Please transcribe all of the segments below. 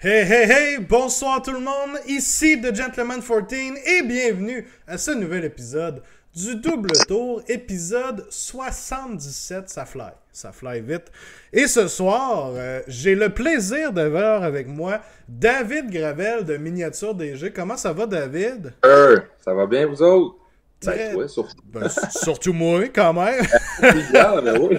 Hey hey hey, bonsoir tout le monde, ici The Gentleman 14 et bienvenue à ce nouvel épisode du Double Tour, épisode 77, ça fly vite. Et ce soir, j'ai le plaisir d'avoir avec moi David Gravel de Miniature DG. Comment ça va, David? Ça va bien, vous autres? Très... Ouais, surtout. Surtout moi, quand même. Oui.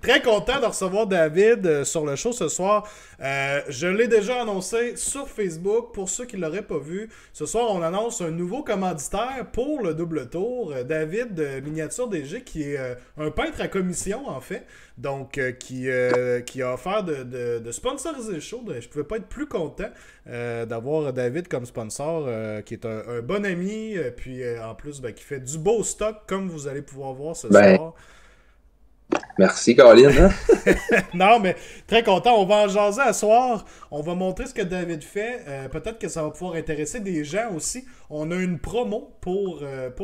Très content de recevoir David sur le show ce soir. Je l'ai déjà annoncé sur Facebook. Pour ceux qui ne l'auraient pas vu, ce soir, on annonce un nouveau commanditaire pour le double tour. David de Miniature DG, qui est un peintre à commission, en fait. Donc, qui a offert de sponsoriser le show. Je ne pouvais pas être plus content d'avoir David comme sponsor, qui est un bon ami, puis en plus, qui fait du beau stock, comme vous allez pouvoir voir ce soir. Merci, Colin. Hein? Non, mais très content. On va en jaser à soir. On va montrer ce que David fait. Peut-être que ça va pouvoir intéresser des gens aussi. On a une promo pour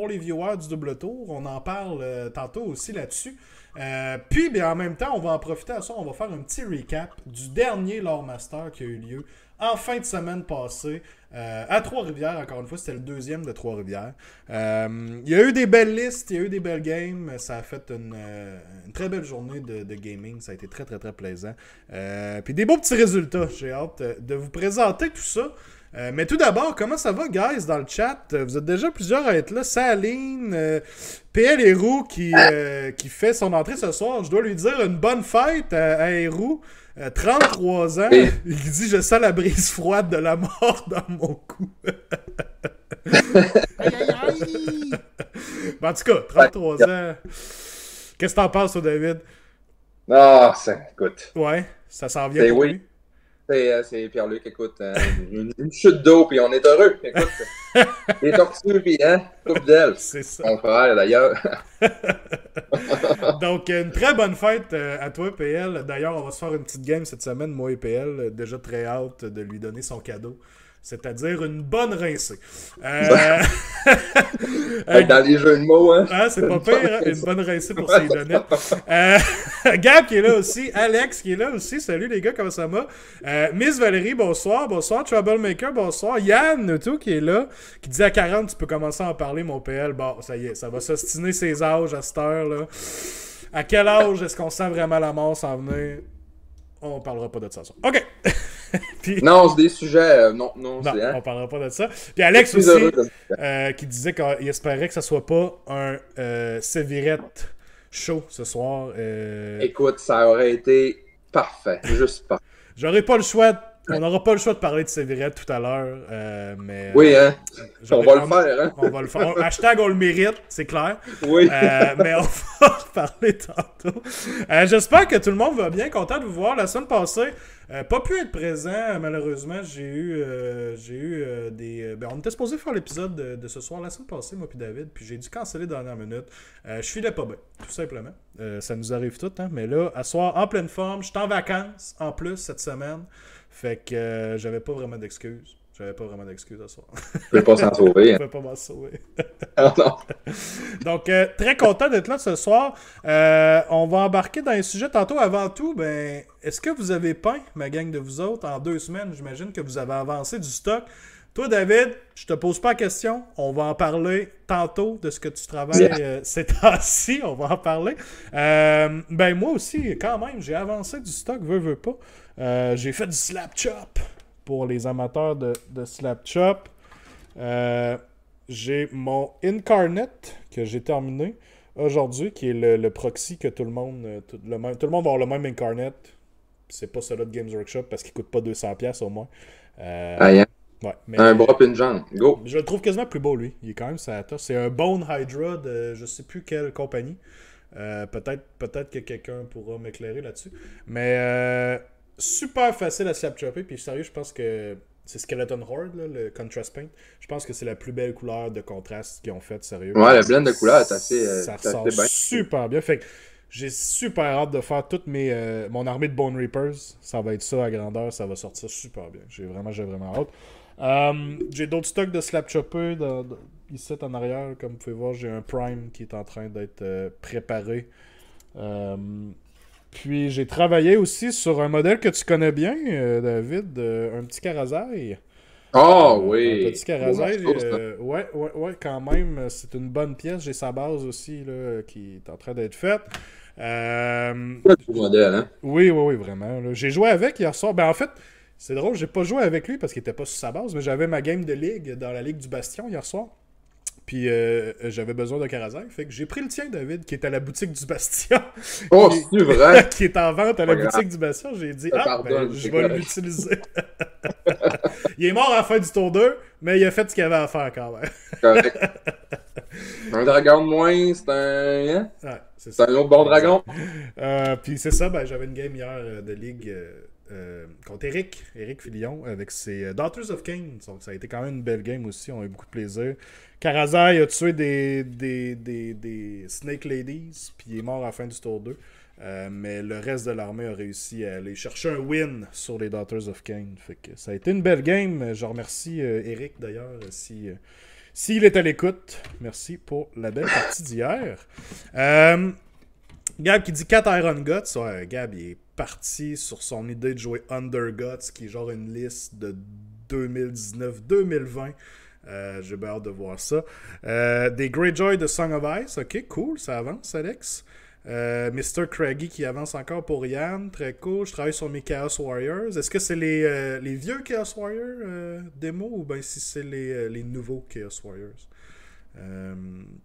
les viewers du double tour. On en parle tantôt aussi là-dessus. Puis, bien, en même temps, on va en profiter à soir. On va faire un petit recap du dernier Lore Master qui a eu lieu en fin de semaine passée à Trois-Rivières. Encore une fois, c'était le deuxième de Trois-Rivières. Il y a eu des belles listes, il y a eu des belles games. Ça a fait une très belle journée de gaming. Ça a été très, très, très plaisant. Puis des beaux petits résultats. J'ai hâte de vous présenter tout ça. Mais tout d'abord, comment ça va, guys, dans le chat? Vous êtes déjà plusieurs à être là. Saline, PL Héroux qui fait son entrée ce soir. Je dois lui dire une bonne fête à Héroux. 33 ans, oui. Il dit « Je sens la brise froide de la mort dans mon cou. » Aïe, aïe, aïe! En tout cas, 33 ans. Qu'est-ce que t'en penses, toi, David? Ah, écoute. Ouais, ça s'en vient pour lui. C'est Pierre-Luc, écoute, une chute d'eau, puis on est heureux. Écoute, les tortues, puis coupe d'ailes. C'est ça. Mon frère, d'ailleurs. Donc, une très bonne fête à toi, PL. D'ailleurs, on va se faire une petite game cette semaine, moi et PL. Déjà très hâte de lui donner son cadeau. C'est-à-dire une bonne rincée. Dans les jeux de mots, hein? C'est pas pire, hein? Une bonne rincée pour ses données. Gab qui est là aussi. Alex qui est là aussi. Salut les gars, comment ça va? Miss Valérie, bonsoir. Bonsoir. Troublemaker, bonsoir. Yann, tout qui est là. Qui dit à 40, tu peux commencer à en parler, mon PL. Bon, ça y est, ça va s'ostiner ses âges à cette heure-là. À quel âge est-ce qu'on sent vraiment la mort s'en venir? On parlera pas de ça. OK. Puis... Non, c'est des sujets... non, on parlera pas de ça. Puis Alex aussi, qui disait qu'il espérait que ça soit pas un Sévirette show ce soir. Écoute, ça aurait été parfait. Juste parfait. J'aurais pas le choix... On n'aura pas le choix de parler de Sévirette tout à l'heure, mais... Oui, hein? On va le faire, hein? On va le faire. Hashtag on le mérite, c'est clair. Oui. Mais on va en reparler tantôt. J'espère que tout le monde va bien. Content de vous voir. La semaine passée, pas pu être présent, malheureusement. J'ai eu des... on était supposé faire l'épisode de ce soir la semaine passée, moi puis David, puis j'ai dû canceller dernière minute. Je filais pas bien, tout simplement. Ça nous arrive tout, hein? Mais là, à soir, en pleine forme, je suis en vacances, en plus, cette semaine. Fait que j'avais pas vraiment d'excuses. À soir. Je peux pas s'en sauver. Je peux pas m'en sauver. Non. Donc, très content d'être là ce soir. On va embarquer dans un sujet tantôt. Avant tout, est-ce que vous avez peint, ma gang de vous autres, en 2 semaines? J'imagine que vous avez avancé du stock. Toi, David, je te pose pas la question. On va en parler tantôt de ce que tu travailles ces temps-ci. On va en parler. Moi aussi, quand même, j'ai avancé du stock, veux pas. J'ai fait du slap chop pour les amateurs de slap chop. J'ai mon Incarnate que j'ai terminé aujourd'hui, qui est le proxy que tout le monde va avoir le même Incarnate. C'est pas celui de Games Workshop parce qu'il coûte pas 200$ au moins. Ouais, mais un bras et une jambe. Go! Je le trouve quasiment plus beau, lui. Il est quand même ça. C'est un Bone Hydra de je sais plus quelle compagnie. Peut-être que quelqu'un pourra m'éclairer là-dessus. Mais super facile à slap-chopper. Puis sérieux, je pense que c'est Skeleton Horde, là, le Contrast Paint. Je pense que c'est la plus belle couleur de contraste qu'ils ont faite, sérieux. Ouais, le blend de couleurs est assez ça ressort bien. Super bien. Fait que j'ai super hâte de faire toute mon armée de Bone Reapers. Ça va être ça à grandeur. Ça va sortir super bien. J'ai vraiment hâte. J'ai d'autres stocks de slap chopper ici en arrière, comme vous pouvez voir, j'ai un Prime qui est en train d'être préparé. Puis j'ai travaillé aussi sur un modèle que tu connais bien, David, un petit Karazaï. Ah Un oui! petit Beau Karazaï, morceau, ça. ouais, quand même, c'est une bonne pièce. J'ai sa base aussi là, qui est en train d'être faite. Euh, Pas du modèle, hein? oui, vraiment. Là. J'ai joué avec hier soir. Ben en fait, c'est drôle, j'ai pas joué avec lui parce qu'il était pas sur sa base, mais j'avais ma game de ligue dans la Ligue du Bastion hier soir. Puis j'avais besoin de Karazaï. Fait que j'ai pris le tien, David, qui est à la boutique du Bastion. Oh, qui, c'est vrai? qui est en vente à la Pas grave. boutique du Bastion. J'ai dit, Je te ben, pardonne, je c'est vais correct. l'utiliser. Il est mort à la fin du tour 2, mais il a fait ce qu'il avait à faire quand même. Correct. Un dragon de moins, c'est un. Hein? Ouais, c'est C'est ça. un autre bon dragon. Puis c'est ça, ben, j'avais une game hier de ligue contre Eric Filion, avec ses Daughters of Cain. Donc ça a été quand même une belle game aussi, on a eu beaucoup de plaisir. Karazaï a tué des Snake Ladies, puis il est mort à la fin du tour 2. Mais le reste de l'armée a réussi à aller chercher un win sur les Daughters of Cain. Fait que ça a été une belle game. Je remercie Eric d'ailleurs s'il est à l'écoute. Merci pour la belle partie d'hier. Gab qui dit 4 Iron Guts. Ouais, Gab, il est parti sur son idée de jouer Under Guts, qui est genre une liste de 2019-2020. J'ai bien hâte de voir ça. Des Greyjoy de Song of Ice. Ok, cool, ça avance, Alex. Mr. Craggy qui avance encore pour Yann. Très cool. Je travaille sur mes Chaos Warriors. Est-ce que c'est les vieux Chaos Warriors démo ou bien si c'est les nouveaux Chaos Warriors?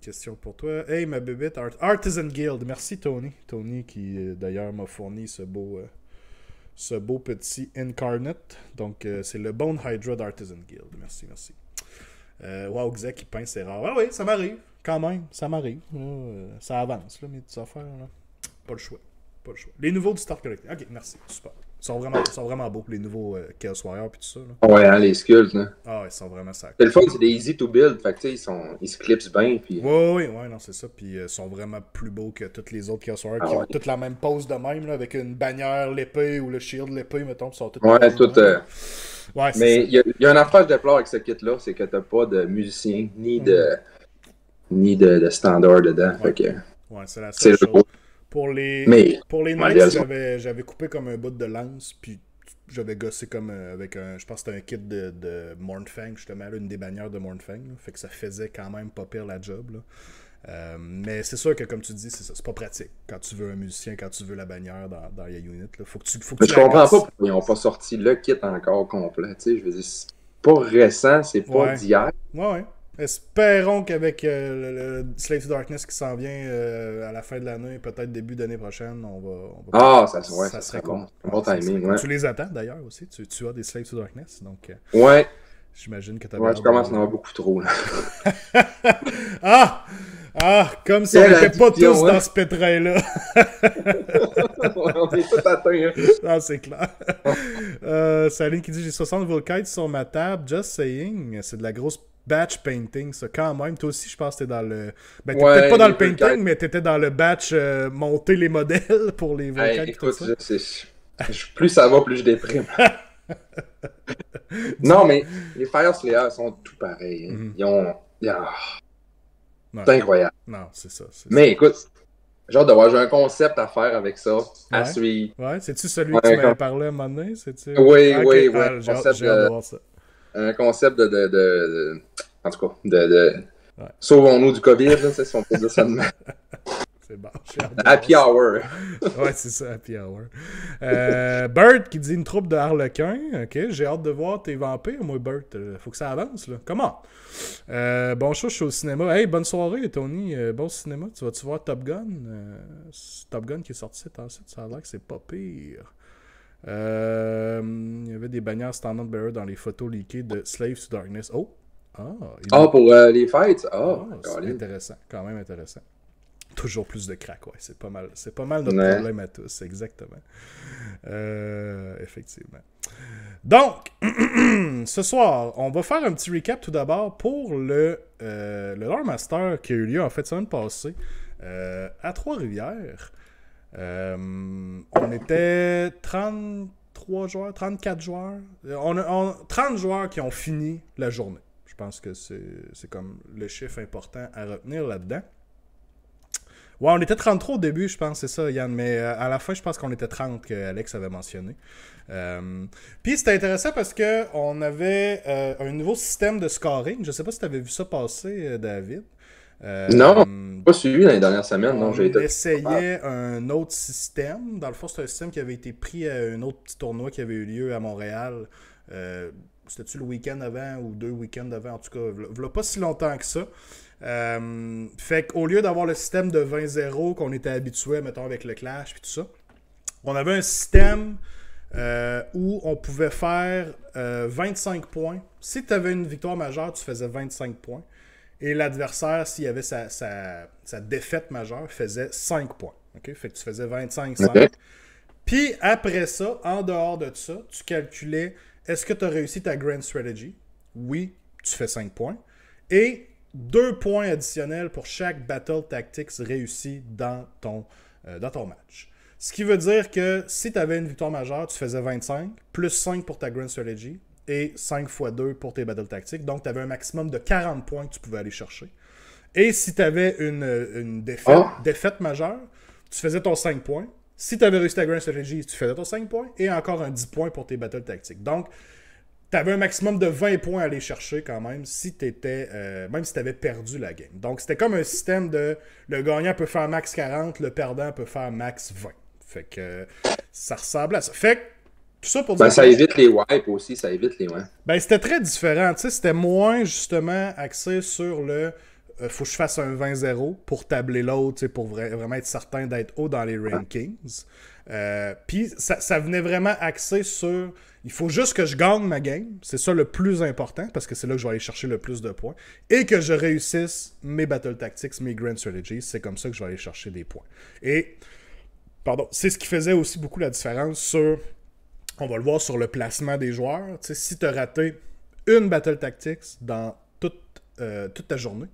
Question pour toi. Hey, ma bébête, Artisan Guild. Merci, Tony. Tony qui, d'ailleurs, m'a fourni ce beau petit Incarnate. Donc, c'est le Bone Hydra d'Artisan Guild. Merci. Wow, Xek qui peint, c'est rare. Ah oui, ça m'arrive. Quand même, ça m'arrive. Là, ça avance, là, mes petites affaires. Là. Pas le choix. Les nouveaux du Start Collecting. Ok, merci. Super. Ils sont vraiment beaux, les nouveaux Chaos Warriors et tout ça. Là. Ouais, hein, les skulls, là. Ah, ils sont vraiment sacrés. C'est le fun, c'est des easy to build. Fait que, tu sais, ils se clipsent bien. Puis... Oui, non, c'est ça. Puis ils sont vraiment plus beaux que tous les autres Chaos Warriors qui ont toutes la même pose de même, là, avec une bannière, l'épée ou le shield, l'épée, mettons. Sont toutes ouais, tout. Ouais, mais il y a une affaire que je déplore avec ce kit-là, c'est que t'as pas de musicien ni de standard dedans. Ouais. Fait que, ouais, c'est la seule chose. Pour les Knights, j'avais coupé comme un bout de lance, puis j'avais gossé comme avec un. Je pense que c'était un kit de Mornfang, justement, là, une des bannières de Mornfang. Là, fait que ça faisait quand même pas pire la job. Là. Mais c'est sûr que, comme tu dis, c'est pas pratique. Quand tu veux un musicien, quand tu veux la bannière dans les units, là, faut que tu mais je comprends pas pourquoi ils n'ont pas sorti le kit encore complet. Je veux dire, c'est pas récent, c'est pas d'hier. Ouais. Espérons qu'avec le Slave to Darkness qui s'en vient à la fin de l'année, peut-être début d'année prochaine, on va ça serait cool. Bon timing, ouais. Tu les attends d'ailleurs aussi. Tu as des Slave to Darkness, donc ouais. J'imagine que tu as je commence à en avoir beaucoup trop. Là. Comme si on n'était pas tous dans ce pétrin-là. On est tous atteints. Hein. Non, c'est clair. Saline qui dit j'ai 60 Volkites sur ma table. Just saying. C'est de la grosse batch painting, ça, quand même. Toi aussi, je pense que t'es dans le... Ben, t'es peut-être pas dans le painting, mais t'étais dans le batch monter les modèles pour les Volkites. Écoute, plus ça va, plus je déprime. Non, mais les Fire Slayers sont tout pareils. Hein. Ils ont... C'est incroyable. Non, c'est ça. Mais écoute, j'ai hâte de voir, j'ai un concept à faire avec ça, à suivre. Ouais, c'est-tu celui que tu m'avais parlé à un moment donné? Oui. J'ai hâte de voir ça. Un concept en tout cas, sauvons-nous du COVID, là, si on peut dire ça de même. C'est bon. Happy Hour. Ouais, c'est ça, Happy Hour. Bert qui dit une troupe de harlequins. Ok, j'ai hâte de voir tes vampires, moi, Bert. Faut que ça avance, là. Comment? Bon show, je suis au cinéma. Hey, bonne soirée, Tony. Bon cinéma. Tu vas-tu voir Top Gun? Top Gun qui est sorti cette année, ça a l'air que c'est pas pire. Il y avait des bannières standard bearer dans les photos leakées de Slave to Darkness. Pour les fights? C'est intéressant, quand même intéressant. Toujours plus de crack, ouais. C'est pas mal notre problème à tous, exactement. Effectivement. Donc, ce soir, on va faire un petit recap tout d'abord pour le Lore Master qui a eu lieu en fait semaine passée à Trois-Rivières. On était 33 joueurs, 34 joueurs. On a 30 joueurs qui ont fini la journée. Je pense que c'est comme le chiffre important à retenir là-dedans. Ouais, on était 33 au début, je pense, c'est ça, Yann. Mais à la fin, je pense qu'on était 30 que Alex avait mentionné. Puis c'était intéressant parce qu'on avait un nouveau système de scoring. Je sais pas si tu avais vu ça passer, David. Non, pas suivi dans les dernières semaines. Non, On essayait un autre système. Dans le fond, c'est un système qui avait été pris à un autre petit tournoi qui avait eu lieu à Montréal. C'était-tu le week-end avant ou 2 week-ends avant? En tout cas, il pas si longtemps que ça. Fait qu'au lieu d'avoir le système de 20-0 qu'on était habitué, mettons, avec le Clash et tout ça, on avait un système où on pouvait faire 25 points. Si tu avais une victoire majeure, tu faisais 25 points. Et l'adversaire, s'il avait sa défaite majeure, faisait 5 points. Okay? Fait que tu faisais 25-5. Okay. Puis après ça, en dehors de ça, tu calculais, est-ce que tu as réussi ta Grand Strategy? Oui, tu fais 5 points. Et 2 points additionnels pour chaque Battle Tactics réussi dans ton match. Ce qui veut dire que si tu avais une victoire majeure, tu faisais 25, plus 5 pour ta Grand Strategy, et 5 x 2 pour tes Battle Tactics. Donc, tu avais un maximum de 40 points que tu pouvais aller chercher. Et si tu avais une défaite majeure, tu faisais ton 5 points. Si tu avais réussi ta Grand Strategy, tu faisais ton 5 points. Et encore un 10 points pour tes Battle Tactics. Donc, tu avais un maximum de 20 points à aller chercher quand même, si même si tu avais perdu la game. Donc, c'était comme un système de le gagnant peut faire max 40, le perdant peut faire max 20. Fait que ça ressemble à ça. Fait que tout ça pour dire ça évite les wipes aussi, ça évite les wipes. Ben, c'était très différent, tu sais, c'était moins justement axé sur le faut que je fasse un 20-0 pour tabler l'autre, tu sais, pour vraiment être certain d'être haut dans les rankings. Puis ça venait vraiment axé sur il faut juste que je gagne ma game, c'est ça le plus important parce que c'est là que je vais aller chercher le plus de points et que je réussisse mes battle tactics, mes grand strategies, c'est comme ça que je vais aller chercher des points. Et c'est ce qui faisait aussi beaucoup la différence sur on va le voir sur le placement des joueurs. T'sais, si tu as raté une Battle Tactics dans toute ta journée,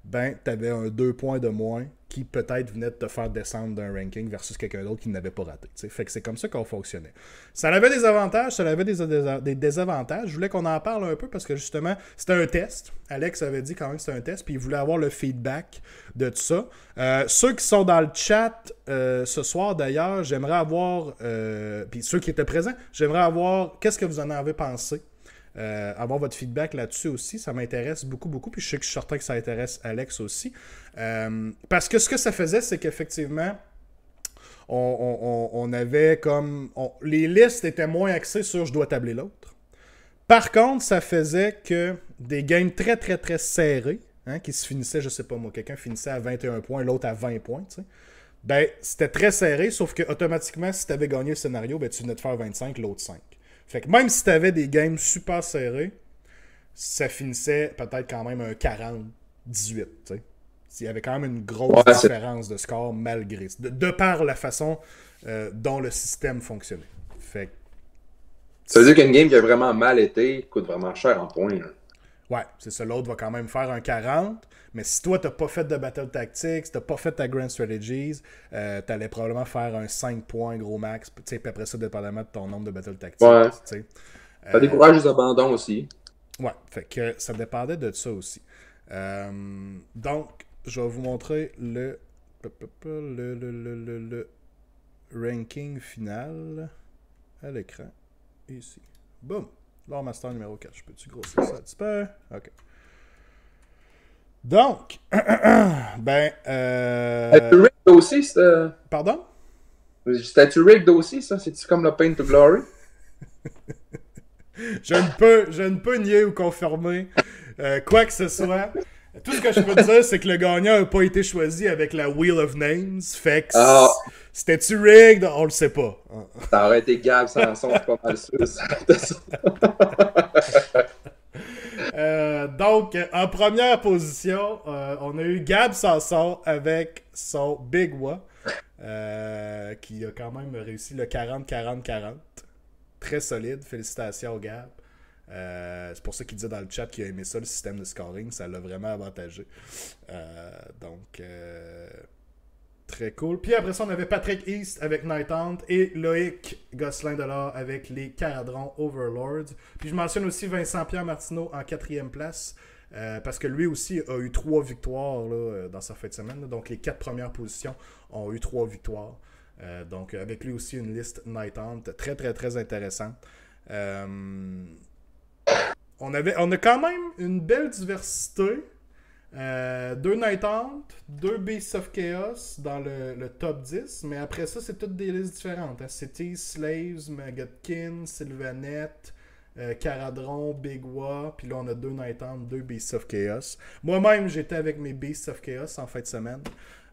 ben, tu avais un 2 points de moins qui peut-être venait de te faire descendre d'un ranking versus quelqu'un d'autre qui n'avait pas raté. T'sais. Fait que c'est comme ça qu'on fonctionnait. Ça avait des avantages, ça avait des désavantages. Je voulais qu'on en parle un peu parce que justement, c'était un test. Alex avait dit quand même que c'était un test, puis il voulait avoir le feedback de tout ça. Ceux qui sont dans le chat ce soir d'ailleurs, j'aimerais avoir, puis ceux qui étaient présents, j'aimerais avoir qu'est-ce que vous en avez pensé. Avoir votre feedback là-dessus aussi, ça m'intéresse beaucoup, puis je sais que je suis certain que ça intéresse Alex aussi. Parce que ce que ça faisait, c'est qu'effectivement, on avait comme... les listes étaient moins axées sur « je dois tabler l'autre ». Par contre, ça faisait que des games très, très, très serrés, hein, qui se finissaient, je sais pas moi, quelqu'un finissait à 21 points, l'autre à 20 points, tu sais. Ben, c'était très serré, sauf que automatiquement, si tu avais gagné le scénario, ben, tu venais de faire 25, l'autre 5. Fait que même si tu avais des games super serrés, ça finissait peut-être quand même un 40-18, tu sais. Il y avait quand même une grosse différence de score malgré ça, de par la façon dont le système fonctionnait. Fait que, ça veut dire qu'une game qui a vraiment mal été coûte vraiment cher en points. Là. Ouais, c'est ça. L'autre va quand même faire un 40. Mais si toi, t'as pas fait de Battle Tactics, t'as pas fait ta Grand Strategies, t'allais probablement faire un 5 points gros max. Puis après ça, dépendamment de ton nombre de Battle Tactics. Ouais. Ça décourage les abandons aussi. Ouais, fait que ça dépendait de ça aussi. Donc, je vais vous montrer le ranking final à l'écran. Ici. Boum! Lore Master numéro 4. Je peux-tu grossir ça un petit peu? OK. Donc, ben... C'était-tu rigged aussi, ça? Pardon? C'était-tu rigged aussi, ça? C'est-tu comme le Paint to Glory? je ne peux nier ou confirmer quoi que ce soit. Tout ce que je peux te dire, c'est que le gagnant n'a pas été choisi avec la Wheel of Names. Fait que c'était-tu rigged? On le sait pas. Ça aurait été Gab Sanson, je suis pas mal sûr. Donc, en première position, on a eu Gab Sanson avec son Big Wa, qui a quand même réussi le 40-40-40. Très solide. Félicitations, Gab. C'est pour ça qu'il disait dans le chat qu'il a aimé ça, le système de scoring. Ça l'a vraiment avantagé. Donc, très cool. Puis après ça, on avait Patrick East avec Night Hunt et Loïc Gosselin-Delors avec les Caradrons Overlords. Puis je mentionne aussi Vincent-Pierre Martineau en 4e place. Parce que lui aussi a eu 3 victoires là, dans sa fin de semaine. Là. Donc les 4 premières positions ont eu 3 victoires. Donc avec lui aussi une liste Night Hunt très très très intéressante. On a quand même une belle diversité. 2 Night Hunt, 2 Beasts of Chaos dans le top 10. Mais après ça, c'est toutes des listes différentes. Hein. Cities, Slaves, Maggotkin, Sylvanette, Caradron, Big Wa, puis là on a 2 Night Hunt, 2 Beasts of Chaos. Moi-même, j'étais avec mes Beasts of Chaos en fin de semaine.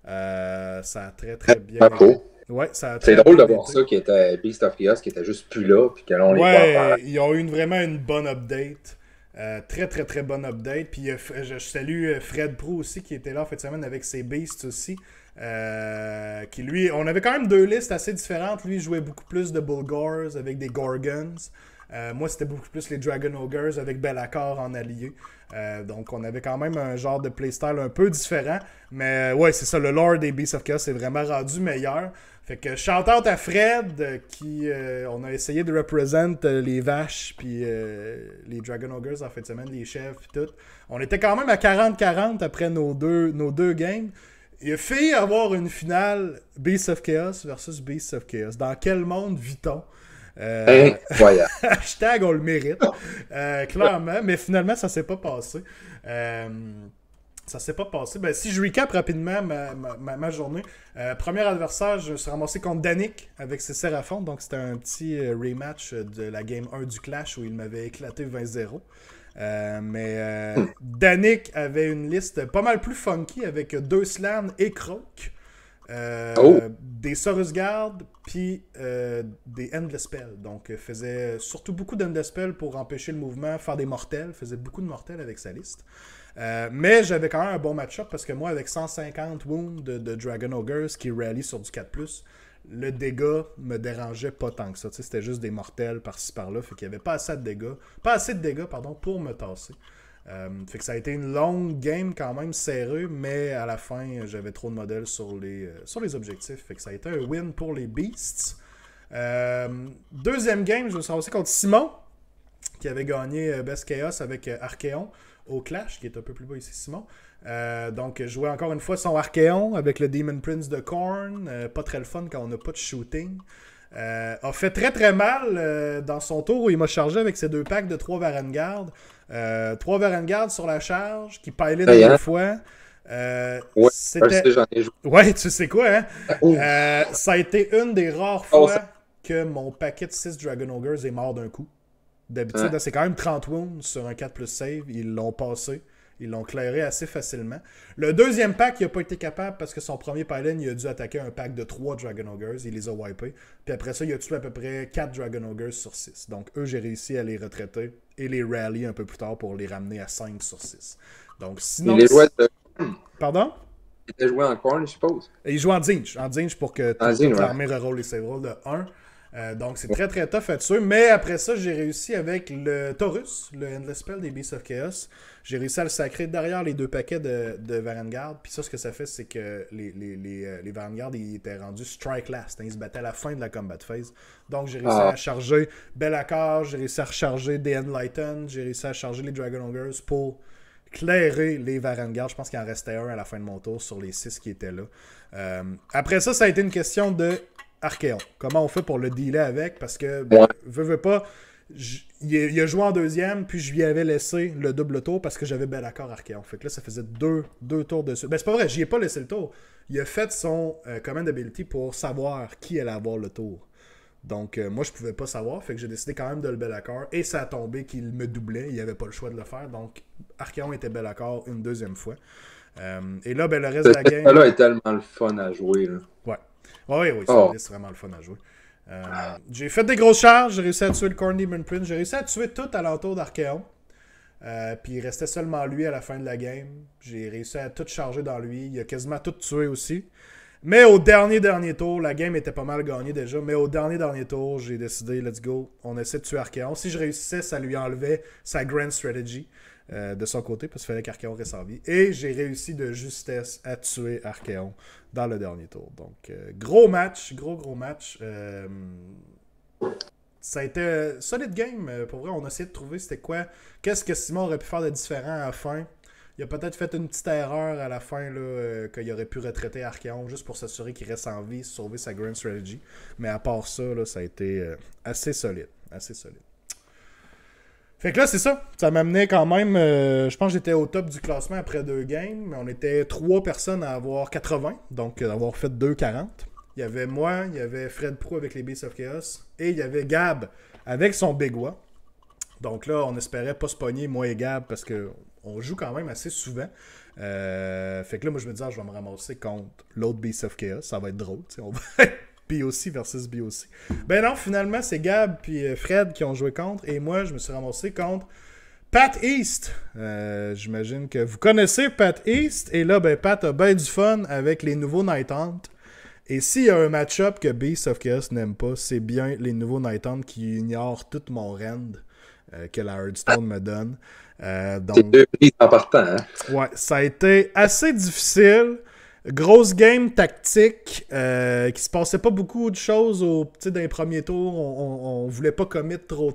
Ça a très très bien été. Ouais, c'est drôle de voir ça qui était Beast of Chaos qui était juste plus là, puis que l'on les voit faire. Ils ont eu vraiment une bonne update. Très très très bonne update. Puis je salue Fred Pro aussi qui était là en fin de semaine avec ses Beasts aussi. Qui lui, on avait quand même 2 listes assez différentes. Lui, il jouait beaucoup plus de Bulgars avec des Gorgons. Moi, c'était beaucoup plus les Dragon Ogres avec Bellacar en allié. Donc, on avait quand même un genre de playstyle un peu différent. Mais ouais, c'est ça, le lore des Beasts of Chaos est vraiment rendu meilleur. Fait que shout-out à Fred, qui on a essayé de représenter les vaches, puis les Dragon Ogres en fin de semaine, les chèvres, puis tout. On était quand même à 40-40 après nos deux games. Il a fait avoir une finale Beasts of Chaos versus Beasts of Chaos. Dans quel monde vit-on? Incroyable. Hashtag on le mérite. Clairement, mais finalement, ça s'est pas passé. Ça s'est pas passé. Ben, si je recap rapidement ma journée, premier adversaire, je me suis ramassé contre Danick avec ses Séraphons. Donc, c'était un petit rematch de la game 1 du Clash où il m'avait éclaté 20-0. Danick avait une liste pas mal plus funky avec 2 Slan et Croak. Des Saurus Guard puis des Endless Spell. Donc faisait surtout beaucoup d'Endless Spell pour empêcher le mouvement, faire des mortels, faisait beaucoup de mortels avec sa liste. Mais j'avais quand même un bon match-up parce que moi avec 150 wounds de Dragon Ogres qui rally sur du 4+, le dégât me dérangeait pas tant que ça. T'sais, c'était juste des mortels par-ci par-là, fait qu'il n'y avait pas assez de dégâts pour me tasser. Fait que ça a été une longue game quand même serrée, mais à la fin j'avais trop de modèles sur les objectifs, fait que ça a été un win pour les Beasts. Deuxième game, je me suis ramassé contre Simon qui avait gagné Best Chaos avec Archeon au Clash, qui est un peu plus bas ici Simon. Donc je jouais encore une fois son Archeon avec le Demon Prince de Khorne, pas très le fun quand on n'a pas de shooting. A fait très très mal dans son tour où il m'a chargé avec ses 2 packs de 3 Varengard. 3 Varengard sur la charge qui pilait 2 fois. Ouais, j'en ai joué. Ouais, tu sais quoi, hein? Ça a été une des rares fois que mon paquet de 6 Dragon Ogres est mort d'un coup. D'habitude, c'est quand même 30 wounds sur un 4+ save. Ils l'ont passé. Ils l'ont clairé assez facilement. Le deuxième pack, il n'a pas été capable parce que son premier pylon, il a dû attaquer un pack de 3 Dragon Ogres. Il les a wipés. Puis après ça, il a tué à peu près 4 Dragon Ogres sur 6. Donc eux, j'ai réussi à les retraiter et les rally un peu plus tard pour les ramener à 5 sur 6. Donc sinon... Il les jouait de... Pardon? Il était joué en Khorne, je suppose. Et il joue en Zinj. En Zinj pour que toute l'armée reroll les save rolls de 1. Donc c'est très très tough à tuer. Mais après ça, j'ai réussi avec le Taurus, le Endless Spell des Beasts of Chaos. J'ai réussi à le sacrer derrière les 2 paquets de Varengard. Puis ça, ce que ça fait, c'est que les Varengard, ils étaient rendus strike last. Hein. Ils se battaient à la fin de la combat phase. Donc j'ai réussi à charger Bellacar, j'ai réussi à recharger des Enlighten, j'ai réussi à charger les Dragon Ogres pour clairer les Varengard. Je pense qu'il en restait un à la fin de mon tour sur les 6 qui étaient là. Après ça, ça a été une question de Archeon. Comment on fait pour le dealer avec? Parce que, veux pas, il a joué en deuxième, puis je lui avais laissé le double tour parce que j'avais Bellacar Archeon. Fait que là, ça faisait deux tours dessus. Ben, c'est pas vrai, j'y ai pas laissé le tour. Il a fait son command ability pour savoir qui allait avoir le tour. Donc, moi, je pouvais pas savoir. Fait que j'ai décidé quand même de le Bellacar. Et ça a tombé qu'il me doublait. Il avait pas le choix de le faire. Donc, Archeon était Bellacar une deuxième fois. Et là, ben, le reste de la game... là est tellement le fun à jouer. Là. Ouais. Oui, c'est vraiment le fun à jouer. J'ai fait des grosses charges, j'ai réussi à tuer le Khorne Demon Prince, j'ai réussi à tuer tout alentour d'Archeon. Puis il restait seulement lui à la fin de la game. J'ai réussi à tout charger dans lui, il a quasiment tout tué aussi. Mais au dernier tour, la game était pas mal gagnée déjà, mais au dernier tour, j'ai décidé, let's go, on essaie de tuer Archeon. Si je réussissais, ça lui enlevait sa Grand Strategy. de son côté, parce qu'il fallait qu'Archeon reste en vie. Et j'ai réussi de justesse à tuer Archeon dans le dernier tour. Donc, gros match, gros match. Ça a été un solide game. Pour vrai, on a essayé de trouver c'était quoi. Qu'est-ce que Simon aurait pu faire de différent à la fin. Il a peut-être fait une petite erreur à la fin là, qu'il aurait pu retraiter Archeon juste pour s'assurer qu'il reste en vie, sauver sa grand strategy. Mais à part ça, là, ça a été assez solide. Assez solide. Fait que là, c'est ça. Ça m'amenait quand même... je pense que j'étais au top du classement après 2 games. Mais on était 3 personnes à avoir 80. Donc, d'avoir fait 2,40. Il y avait moi, il y avait Fred Prou avec les Beasts of Chaos. Et il y avait Gab avec son Big Wa. Donc là, on espérait pas se pogner, moi et Gab, parce qu'on joue quand même assez souvent. Fait que là, moi, je me disais, je vais me ramasser contre l'autre Beast of Chaos. Ça va être drôle. On va être BOC versus BOC. Ben non, finalement, c'est Gab puis Fred qui ont joué contre. Et moi, je me suis ramassé contre Pat East. J'imagine que vous connaissez Pat East. Et là, ben Pat a bien du fun avec les nouveaux Night Hunt. Et s'il y a un match-up que Beast of Chaos n'aime pas, c'est bien les nouveaux Night Hunt qui ignorent tout mon rend que la Hearthstone me donne. Donc, c'est 2 prises en partant. Hein? Ouais, ça a été assez difficile. Grosse game tactique qui se passait pas beaucoup de choses dans les premiers tours. On voulait pas commit trop.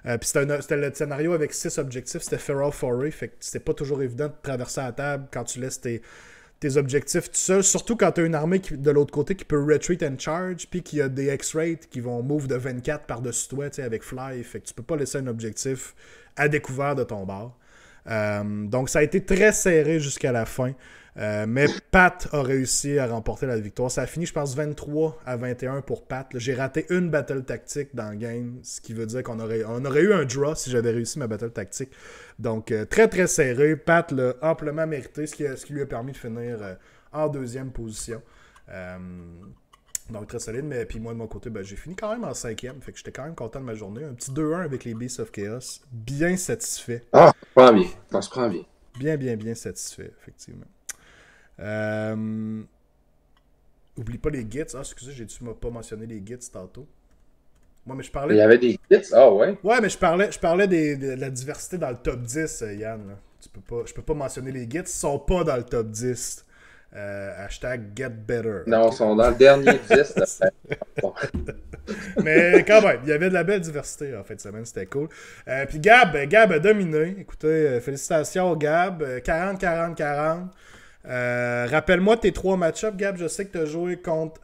Puis c'était le scénario avec 6 objectifs. C'était Feral Foray. Fait que c'était pas toujours évident de traverser la table quand tu laisses tes objectifs tout seul. Surtout quand tu as une armée de l'autre côté qui peut retreat and charge. Puis qu'il y a des X-Rates qui vont move de 24 par-dessus toi avec Fly. Fait que tu peux pas laisser un objectif à découvert de ton bord. Donc ça a été très serré jusqu'à la fin. Mais Pat a réussi à remporter la victoire. Ça a fini, je pense, 23-21 pour Pat. Là, j'ai raté une battle tactique dans le game, ce qui veut dire qu'on aurait eu un draw si j'avais réussi ma battle tactique. Donc, très très serré. Pat l'a amplement mérité, ce qui lui a permis de finir en 2e position. Donc, très solide. Mais puis moi, de mon côté, j'ai fini quand même en 5e. Fait que j'étais quand même content de ma journée. Un petit 2-1 avec les Beasts of Chaos. Bien satisfait. Ah, on se prend bien. On se prend bien. Bien satisfait, effectivement. Oublie pas les gits. Ah, excusez, j'ai dû pas mentionner les gits tantôt. Moi, mais je parlais. Il y avait des kits? Ah ouais? Ouais, mais je parlais de la diversité dans le top 10, Yann. Là. Je peux pas mentionner les gits. Ils sont pas dans le top 10. Hashtag get better. Non, okay? Ils sont dans le dernier 10. Bon. Mais quand même, il y avait de la belle diversité en fin de semaine, c'était cool. Puis Gab a dominé. Écoutez, félicitations Gab. 40-40-40. Rappelle-moi tes 3 match-ups, Gab. Je sais que tu as joué contre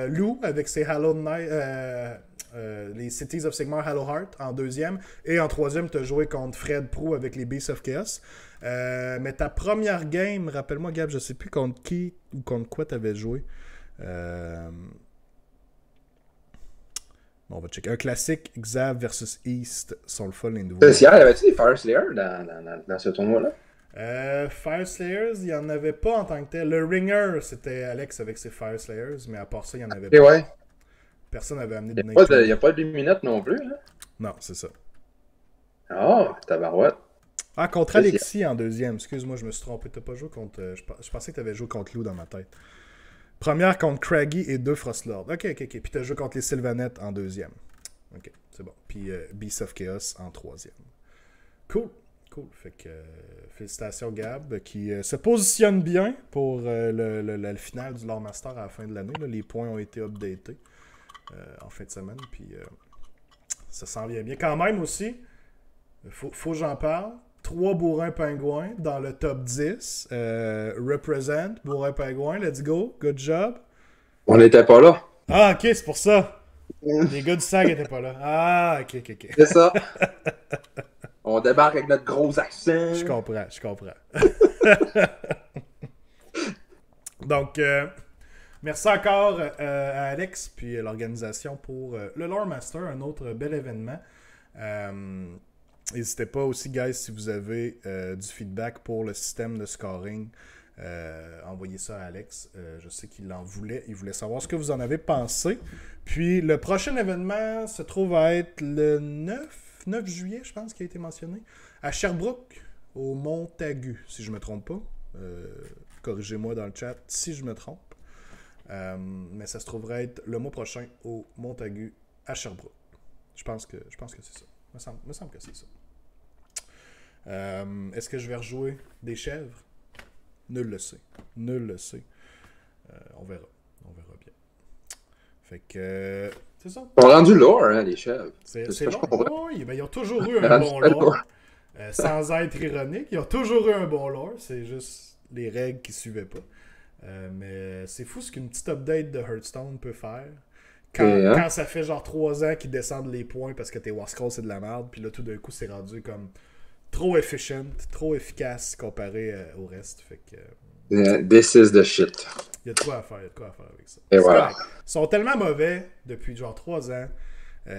Lou avec ses Hollow Knight, les Cities of Sigmar Hollow Heart en 2e. Et en 3e, tu as joué contre Fred Prou avec les Beasts of Chaos. Mais ta première game, rappelle-moi, Gab, je sais plus contre qui ou contre quoi tu avais joué. Bon, on va checker. Un classique, Xav versus East sont le fun, les nouveaux. Spécial, y avait-tu des Fire Slayers dans ce tournoi-là? Fire Slayers, il n'y en avait pas en tant que tel. Le Ringer, c'était Alex avec ses Fire Slayers, mais à part ça, il n'y en avait pas. Ouais. Personne n'avait amené de Nate. Il n'y a pas de luminette non plus. Hein? Non, c'est ça. Ah, tabarouette. Ah, contre Alexis en 2e. Excuse-moi, je me suis trompé. T'as pas joué contre. Je pensais que t'avais joué contre Lou dans ma tête. Première contre Craggy et 2 Frostlord. Ok. Puis t'as joué contre les Sylvanettes en 2e. Ok, c'est bon. Puis Beast of Chaos en 3e. Cool. Fait que félicitations Gab qui se positionne bien pour le final du Lore Master à la fin de l'année. Là. Les points ont été updatés en fin de semaine. Puis ça s'en vient bien. Quand même aussi, faut que j'en parle. 3 bourrins pingouins dans le top 10. Represent, bourrin pingouin, let's go. Good job. On n'était pas là. Ah, ok, c'est pour ça. Les gars du SAG n'étaient pas là. Ah, ok. C'est ça. On débarque avec notre gros accent. Je comprends. Donc, merci encore à Alex puis l'organisation pour le Lore Master, un autre bel événement. N'hésitez pas aussi, guys, si vous avez du feedback pour le système de scoring, envoyez ça à Alex. Je sais qu'il en voulait. Il voulait savoir ce que vous en avez pensé. Puis, le prochain événement se trouve à être le 9 juillet, je pense, qui a été mentionné, à Sherbrooke, au Montagu, si je ne me trompe pas. Corrigez-moi dans le chat si je me trompe. Mais ça se trouverait être le mois prochain au Montagu, à Sherbrooke. Je pense que c'est ça. Me semble que c'est ça. Est-ce que je vais rejouer des chèvres? Nul le sait. Nul le sait. On verra. On verra bien. Fait que... c'est ça. Ils ont rendu lore, hein, les chèvres. C'est ça, je long. comprends. Oui, ben, ils ont toujours eu un bon lore. Sans être ironique, ils ont toujours eu un bon lore. C'est juste les règles qui suivaient pas. Mais c'est fou ce qu'une petite update de Hearthstone peut faire. Quand ça fait genre 3 ans qu'ils descendent les points parce que tes Wascalls c'est de la merde, puis là tout d'un coup c'est rendu comme trop efficient, trop efficace comparé au reste. Fait que. This is the shit. Il y a de quoi à faire, avec ça. Et voilà. Ils sont tellement mauvais depuis genre 3 ans.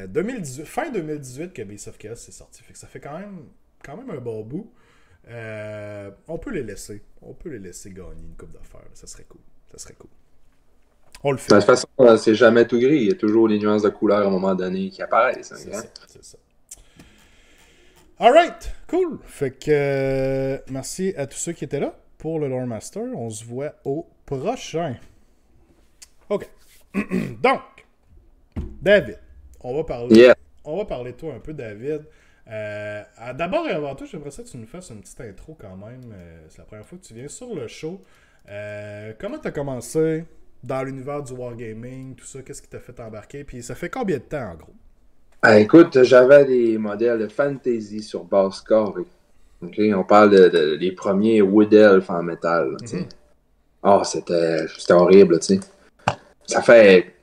2018, fin 2018 que Beasts of Chaos est sorti. Fait que ça fait quand même un bon bout. On peut les laisser. On peut les laisser gagner une coupe d'affaires. Ça serait cool. On le fait. De toute façon, c'est jamais tout gris. Il y a toujours les nuances de couleur à un moment donné qui apparaissent. C'est ça. Alright, cool. Fait que merci à tous ceux qui étaient là pour le Lore Master. On se voit au prochain. OK. Donc, David, on va parler de toi un peu, David. D'abord et avant tout, j'aimerais ça que tu nous fasses une petite intro quand même. C'est la première fois que tu viens sur le show. Comment tu as commencé dans l'univers du wargaming, tout ça? Qu'est-ce qui t'a fait embarquer? Puis ça fait combien de temps en gros? Écoute, j'avais des modèles de fantasy sur base carrée. Okay? On parle des premiers Wood Elf en métal. C'était horrible, tu sais. Ça fait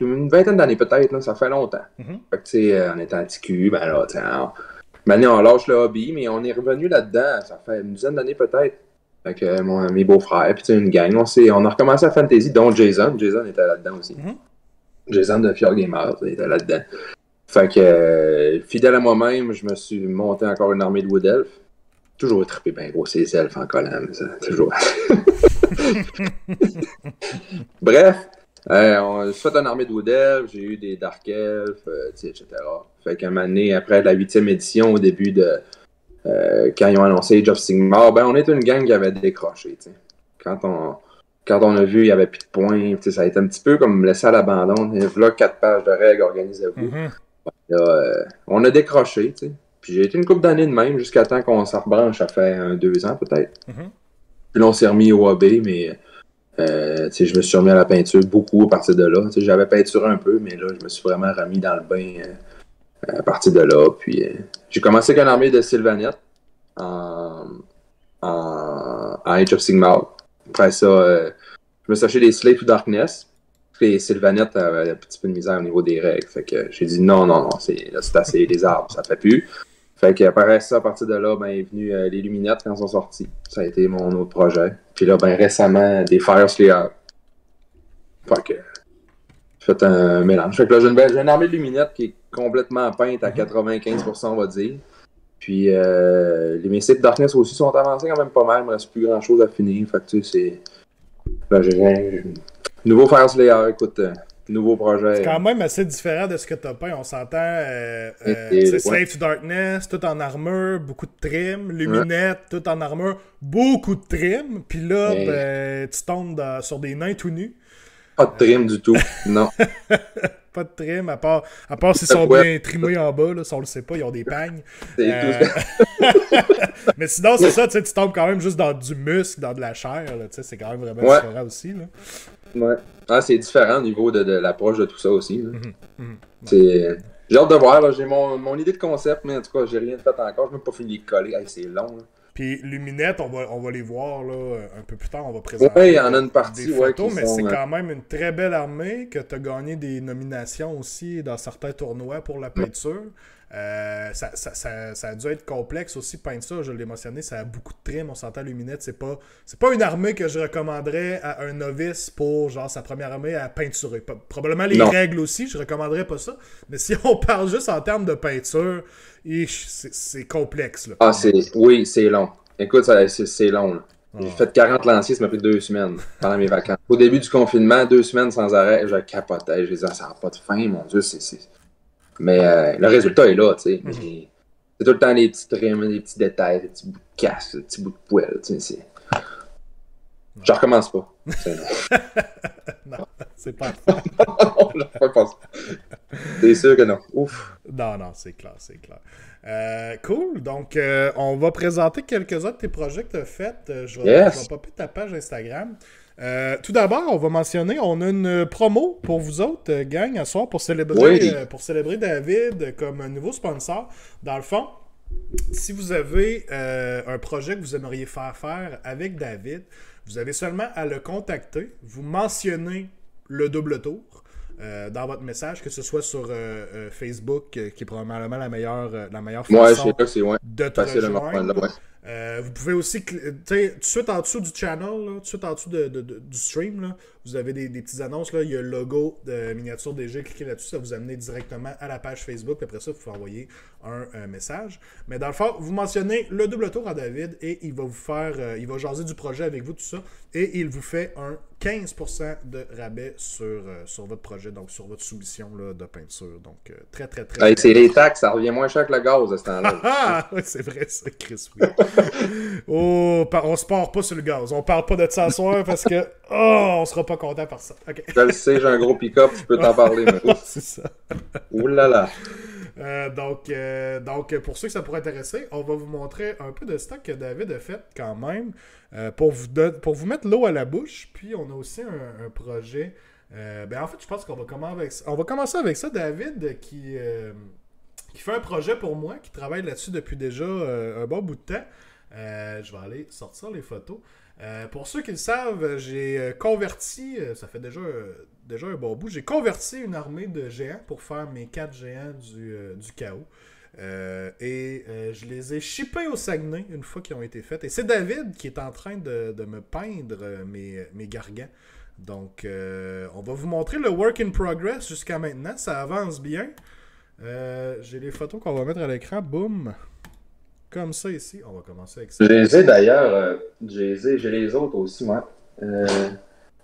une vingtaine d'années peut-être, là, ça fait longtemps. Fait que, tu sais, on était en TQ, ben là, tu sais, maintenant on lâche le hobby, mais on est revenu là-dedans, ça fait une dizaine d'années peut-être. Fait que mes beaux-frères, puis une gang, on a recommencé à Fantasy, dont Jason. Jason était là-dedans aussi. Jason de Fjord Gamer était là-dedans. Fait que, fidèle à moi-même, je me suis monté encore une armée de Wood Elf. Toujours trippé bien gros ces elfes en collant, ça, toujours. Bref, on a fait une armée de Wood Elf, j'ai eu des Dark Elf, etc. Fait qu'un moment donné, après la 8e édition, au début de... quand ils ont annoncé Age of Sigmar, on était une gang qui avait décroché, t'sais. Quand on a vu il n'y avait plus de points, ça a été un petit peu comme laissé à l'abandon. Là, 4 pages de règles, organisez-vous. Là, on a décroché, t'sais. Puis j'ai été une couple d'années de même, jusqu'à temps qu'on s'en rebranche, ça fait 2 ans peut-être. Puis là, on s'est remis au hobby, mais je me suis remis à la peinture beaucoup à partir de là. J'avais peinturé un peu, mais là, je me suis vraiment remis dans le bain à partir de là. Puis j'ai commencé avec une armée de Sylvaneth en Age of Sigmar. Après ça, je me suis acheté des Slave to Darkness. Les Sylvaneth avaient un petit peu de misère au niveau des règles. Fait que j'ai dit non, c'est assez les arbres, ça fait plus. Fait qu'après ça, à partir de là, est venu les Luminettes quand ils sont sortis. Ça a été mon autre projet. Puis là, récemment, des Fire Slayer. Fait que j'ai fait un mélange. Fait que là, j'ai une armée de Luminettes qui est complètement peinte à 95%, on va dire. Puis les Mystic Darkness aussi sont avancés quand même pas mal. Il me reste plus grand chose à finir. Fait que tu sais, c'est. Là, j'ai nouveau Fire Slayer, écoute. Nouveau projet. C'est quand même assez différent de ce que t'as peint. On s'entend, Slave to Darkness, tout en armure, beaucoup de trim. Luminette, tout en armure, beaucoup de trim. Puis là, tu tombes sur des nains tout nus. Pas de trim du tout, non. Pas de trim, à part s'ils sont bien trimés en bas, là, si on le sait pas, ils ont des pagnes. Mais sinon, c'est ça, tu tombes quand même juste dans du muscle, dans de la chair, là, c'est quand même vraiment différent aussi. Là. Ouais. C'est différent au niveau de l'approche de tout ça aussi. J'ai hâte de voir, là, j'ai mon idée de concept, mais en tout cas, j'ai rien fait encore, je n'ai même pas fini de coller, c'est long. Là. Puis Luminette, on va les voir là, un peu plus tard, on va présenter il y en a une partie, des photos, mais c'est quand même une très belle armée, que tu as gagné des nominations aussi dans certains tournois pour la peinture. Ça a dû être complexe aussi, peindre ça, je l'ai mentionné, ça a beaucoup de trim, on s'entend Luminette, c'est pas une armée que je recommanderais à un novice pour genre sa première armée à peinturer. Probablement les règles aussi, je recommanderais pas ça, mais si on parle juste en termes de peinture, c'est complexe. Là. Oui, c'est long. Écoute, c'est long. Là. J'ai fait 40 lanciers, ça m'a pris 2 semaines pendant mes vacances. Au début du confinement, 2 semaines sans arrêt, je capotais, je disais, ça n'a pas de fin, mon Dieu, Mais le résultat est là, tu sais. C'est tout le temps les petits trims, les petits détails, les petits bouts de casse, les petits bouts de poêle, tu sais. Je recommence pas. Non, c'est pas non, je recommence pas. C'est sûr que non. Ouf. Non, non, c'est clair, c'est clair. Cool, donc on va présenter quelques-uns de tes projets que tu as faits. Je vais popper ta page Instagram. Tout d'abord, on va mentionner, on a une promo pour vous autres, gang, à soir, pour célébrer David comme un nouveau sponsor. Dans le fond, si vous avez un projet que vous aimeriez faire avec David, vous avez seulement à le contacter, vous mentionnez le double tour dans votre message, que ce soit sur Facebook, qui est probablement la meilleure façon de te rejoindre. Vous pouvez aussi, tout de suite en dessous du channel, là, tout de suite en dessous du stream, là, vous avez des petites annonces, là, il y a le logo de Miniature DG, cliquez là-dessus, ça vous amène directement à la page Facebook, puis après ça, vous pouvez envoyer un message. Mais dans le fond, vous mentionnez le double tour à David, et il va il va jaser du projet avec vous, tout ça, et il vous fait un 15% de rabais sur votre projet, donc sur votre soumission là, de peinture. Donc, très, très, très... Hey, c'est les taxes, ça revient moins cher que le gaz à ce temps-là. Ah, c'est vrai ça, Chris, oui. Oh, on se part pas sur le gaz. On parle pas de ça ce soir parce que on sera pas content par ça. Okay. Je le sais, j'ai un gros pick-up, je peux t'en parler. C'est ça. Ouh là là. Donc, pour ceux que ça pourrait intéresser, on va vous montrer un peu de stock que David a fait quand même pour vous mettre l'eau à la bouche. Puis, on a aussi un projet. En fait, je pense qu'on va commencer avec ça. David qui fait un projet pour moi, qui travaille là-dessus depuis déjà un bon bout de temps. Je vais aller sortir les photos. Pour ceux qui le savent, j'ai converti, ça fait déjà un bon bout, j'ai converti une armée de géants pour faire mes 4 géants du chaos. Je les ai shippés au Saguenay une fois qu'ils ont été faits. Et c'est David qui est en train de me peindre mes gargants. Donc, on va vous montrer le work in progress jusqu'à maintenant. Ça avance bien. J'ai les photos qu'on va mettre à l'écran. Boum! Comme ça ici. On va commencer avec ça. Je les ai d'ailleurs. J'ai les autres aussi, moi.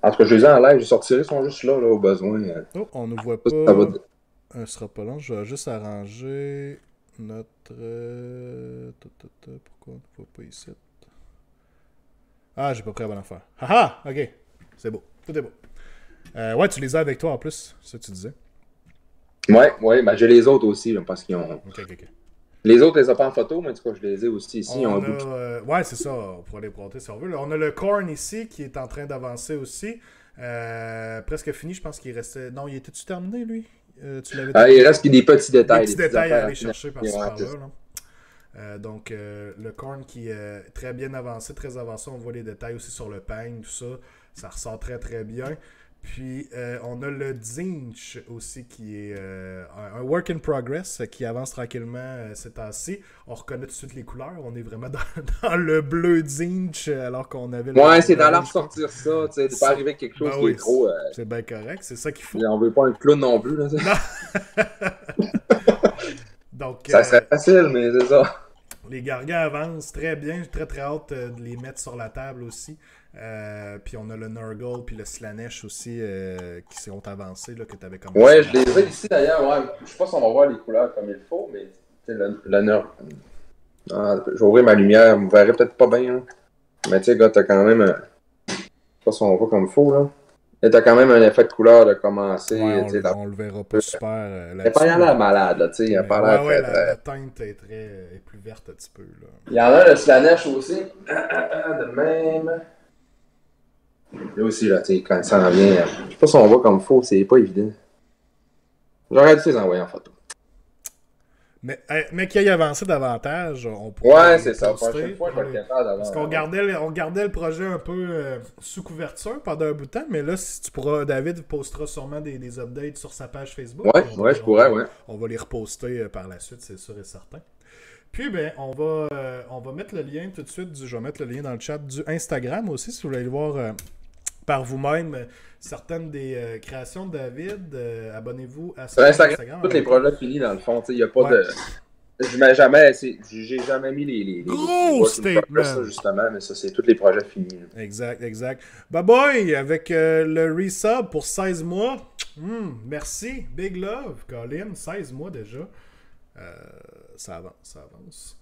En tout cas, je les ai en live. Je sortirai, ils sont juste là au besoin. Oh, on ne voit pas. Ça sera pas long. Je vais juste arranger notre... Pourquoi on ne voit pas ici? Ah, j'ai pas pris la bonne affaire. Haha! Ok. C'est beau. Tout est beau. Ouais, tu les as avec toi en plus, c'est ça que tu disais. Ouais, ben j'ai les autres aussi, parce qu'ils ont... Ok. Les autres, les a pas en photo, mais en tout cas, je les ai aussi ici. Ouais, c'est ça, on pourrait les présenter si on veut. Là, on a le Korn ici qui est en train d'avancer aussi. Presque fini, je pense qu'il restait... Non, il était-tu terminé, lui? Il reste des petits détails. Des petits détails à aller chercher par-ci par-là. Donc, le Korn qui est très bien avancé, très avancé. On voit les détails aussi sur le peigne, tout ça. Ça ressort très, très bien. Puis, on a le Zinch aussi, qui est un work in progress qui avance tranquillement ces temps-ci. On reconnaît tout de suite les couleurs. On est vraiment dans le bleu Zinch, alors qu'on avait... Ouais, c'est dans l'art sortir ça. Tu sais, de pas arriver avec quelque chose qui est trop... C'est bien correct, c'est ça qu'il faut. On veut pas un clown non plus. Là, Donc, ça serait facile, mais c'est ça. Les gargants avancent très bien. J'ai très, très hâte de les mettre sur la table aussi. Puis on a le Nurgle puis le Slanesh aussi qui sont avancés là, que tu avais commencé. Ouais, je les ai ici d'ailleurs. Ouais. Je sais pas si on va voir les couleurs comme il faut, mais le Nurgle. Je vais ouvrir ma lumière, vous verrez peut-être pas bien. Hein. Mais tu sais, gars, t'as quand même. Je sais pas si on voit comme il faut là. Et t'as quand même un effet de couleur de commencer. Ouais, on le verra pas super. Il a pas l'air malade, là, tu sais. Il a pas l'air très. La teinte est plus verte un petit peu. Là. Il y en a le Slanesh aussi. De même. Là aussi, là, tu sais, quand ça en vient, je sais pas si on voit comme il faut, c'est pas évident. J'aurais dû les envoyer en photo. Mais qu'il ait avancé davantage, on pourrait... Ouais, c'est ça. Prochaine fois, je vais être capable Parce qu'on gardait le projet un peu sous couverture pendant un bout de temps, mais là, si tu pourras, David postera sûrement des updates sur sa page Facebook. Ouais, je pourrais, ouais. On va les reposter par la suite, c'est sûr et certain. Puis, on va mettre le lien tout de suite. Je vais mettre le lien dans le chat du Instagram aussi, si vous voulez aller voir par vous-même certaines des créations de David. Abonnez-vous à son Instagram. Tous les projets finis, dans le fond. Il n'y a pas de... J'ai jamais mis les gros statements, justement, mais ça, c'est tous les projets finis. Là. Exact. Bye boy, avec le resub pour 16 mois. Merci. Big love, Colin. 16 mois déjà. Ça avance.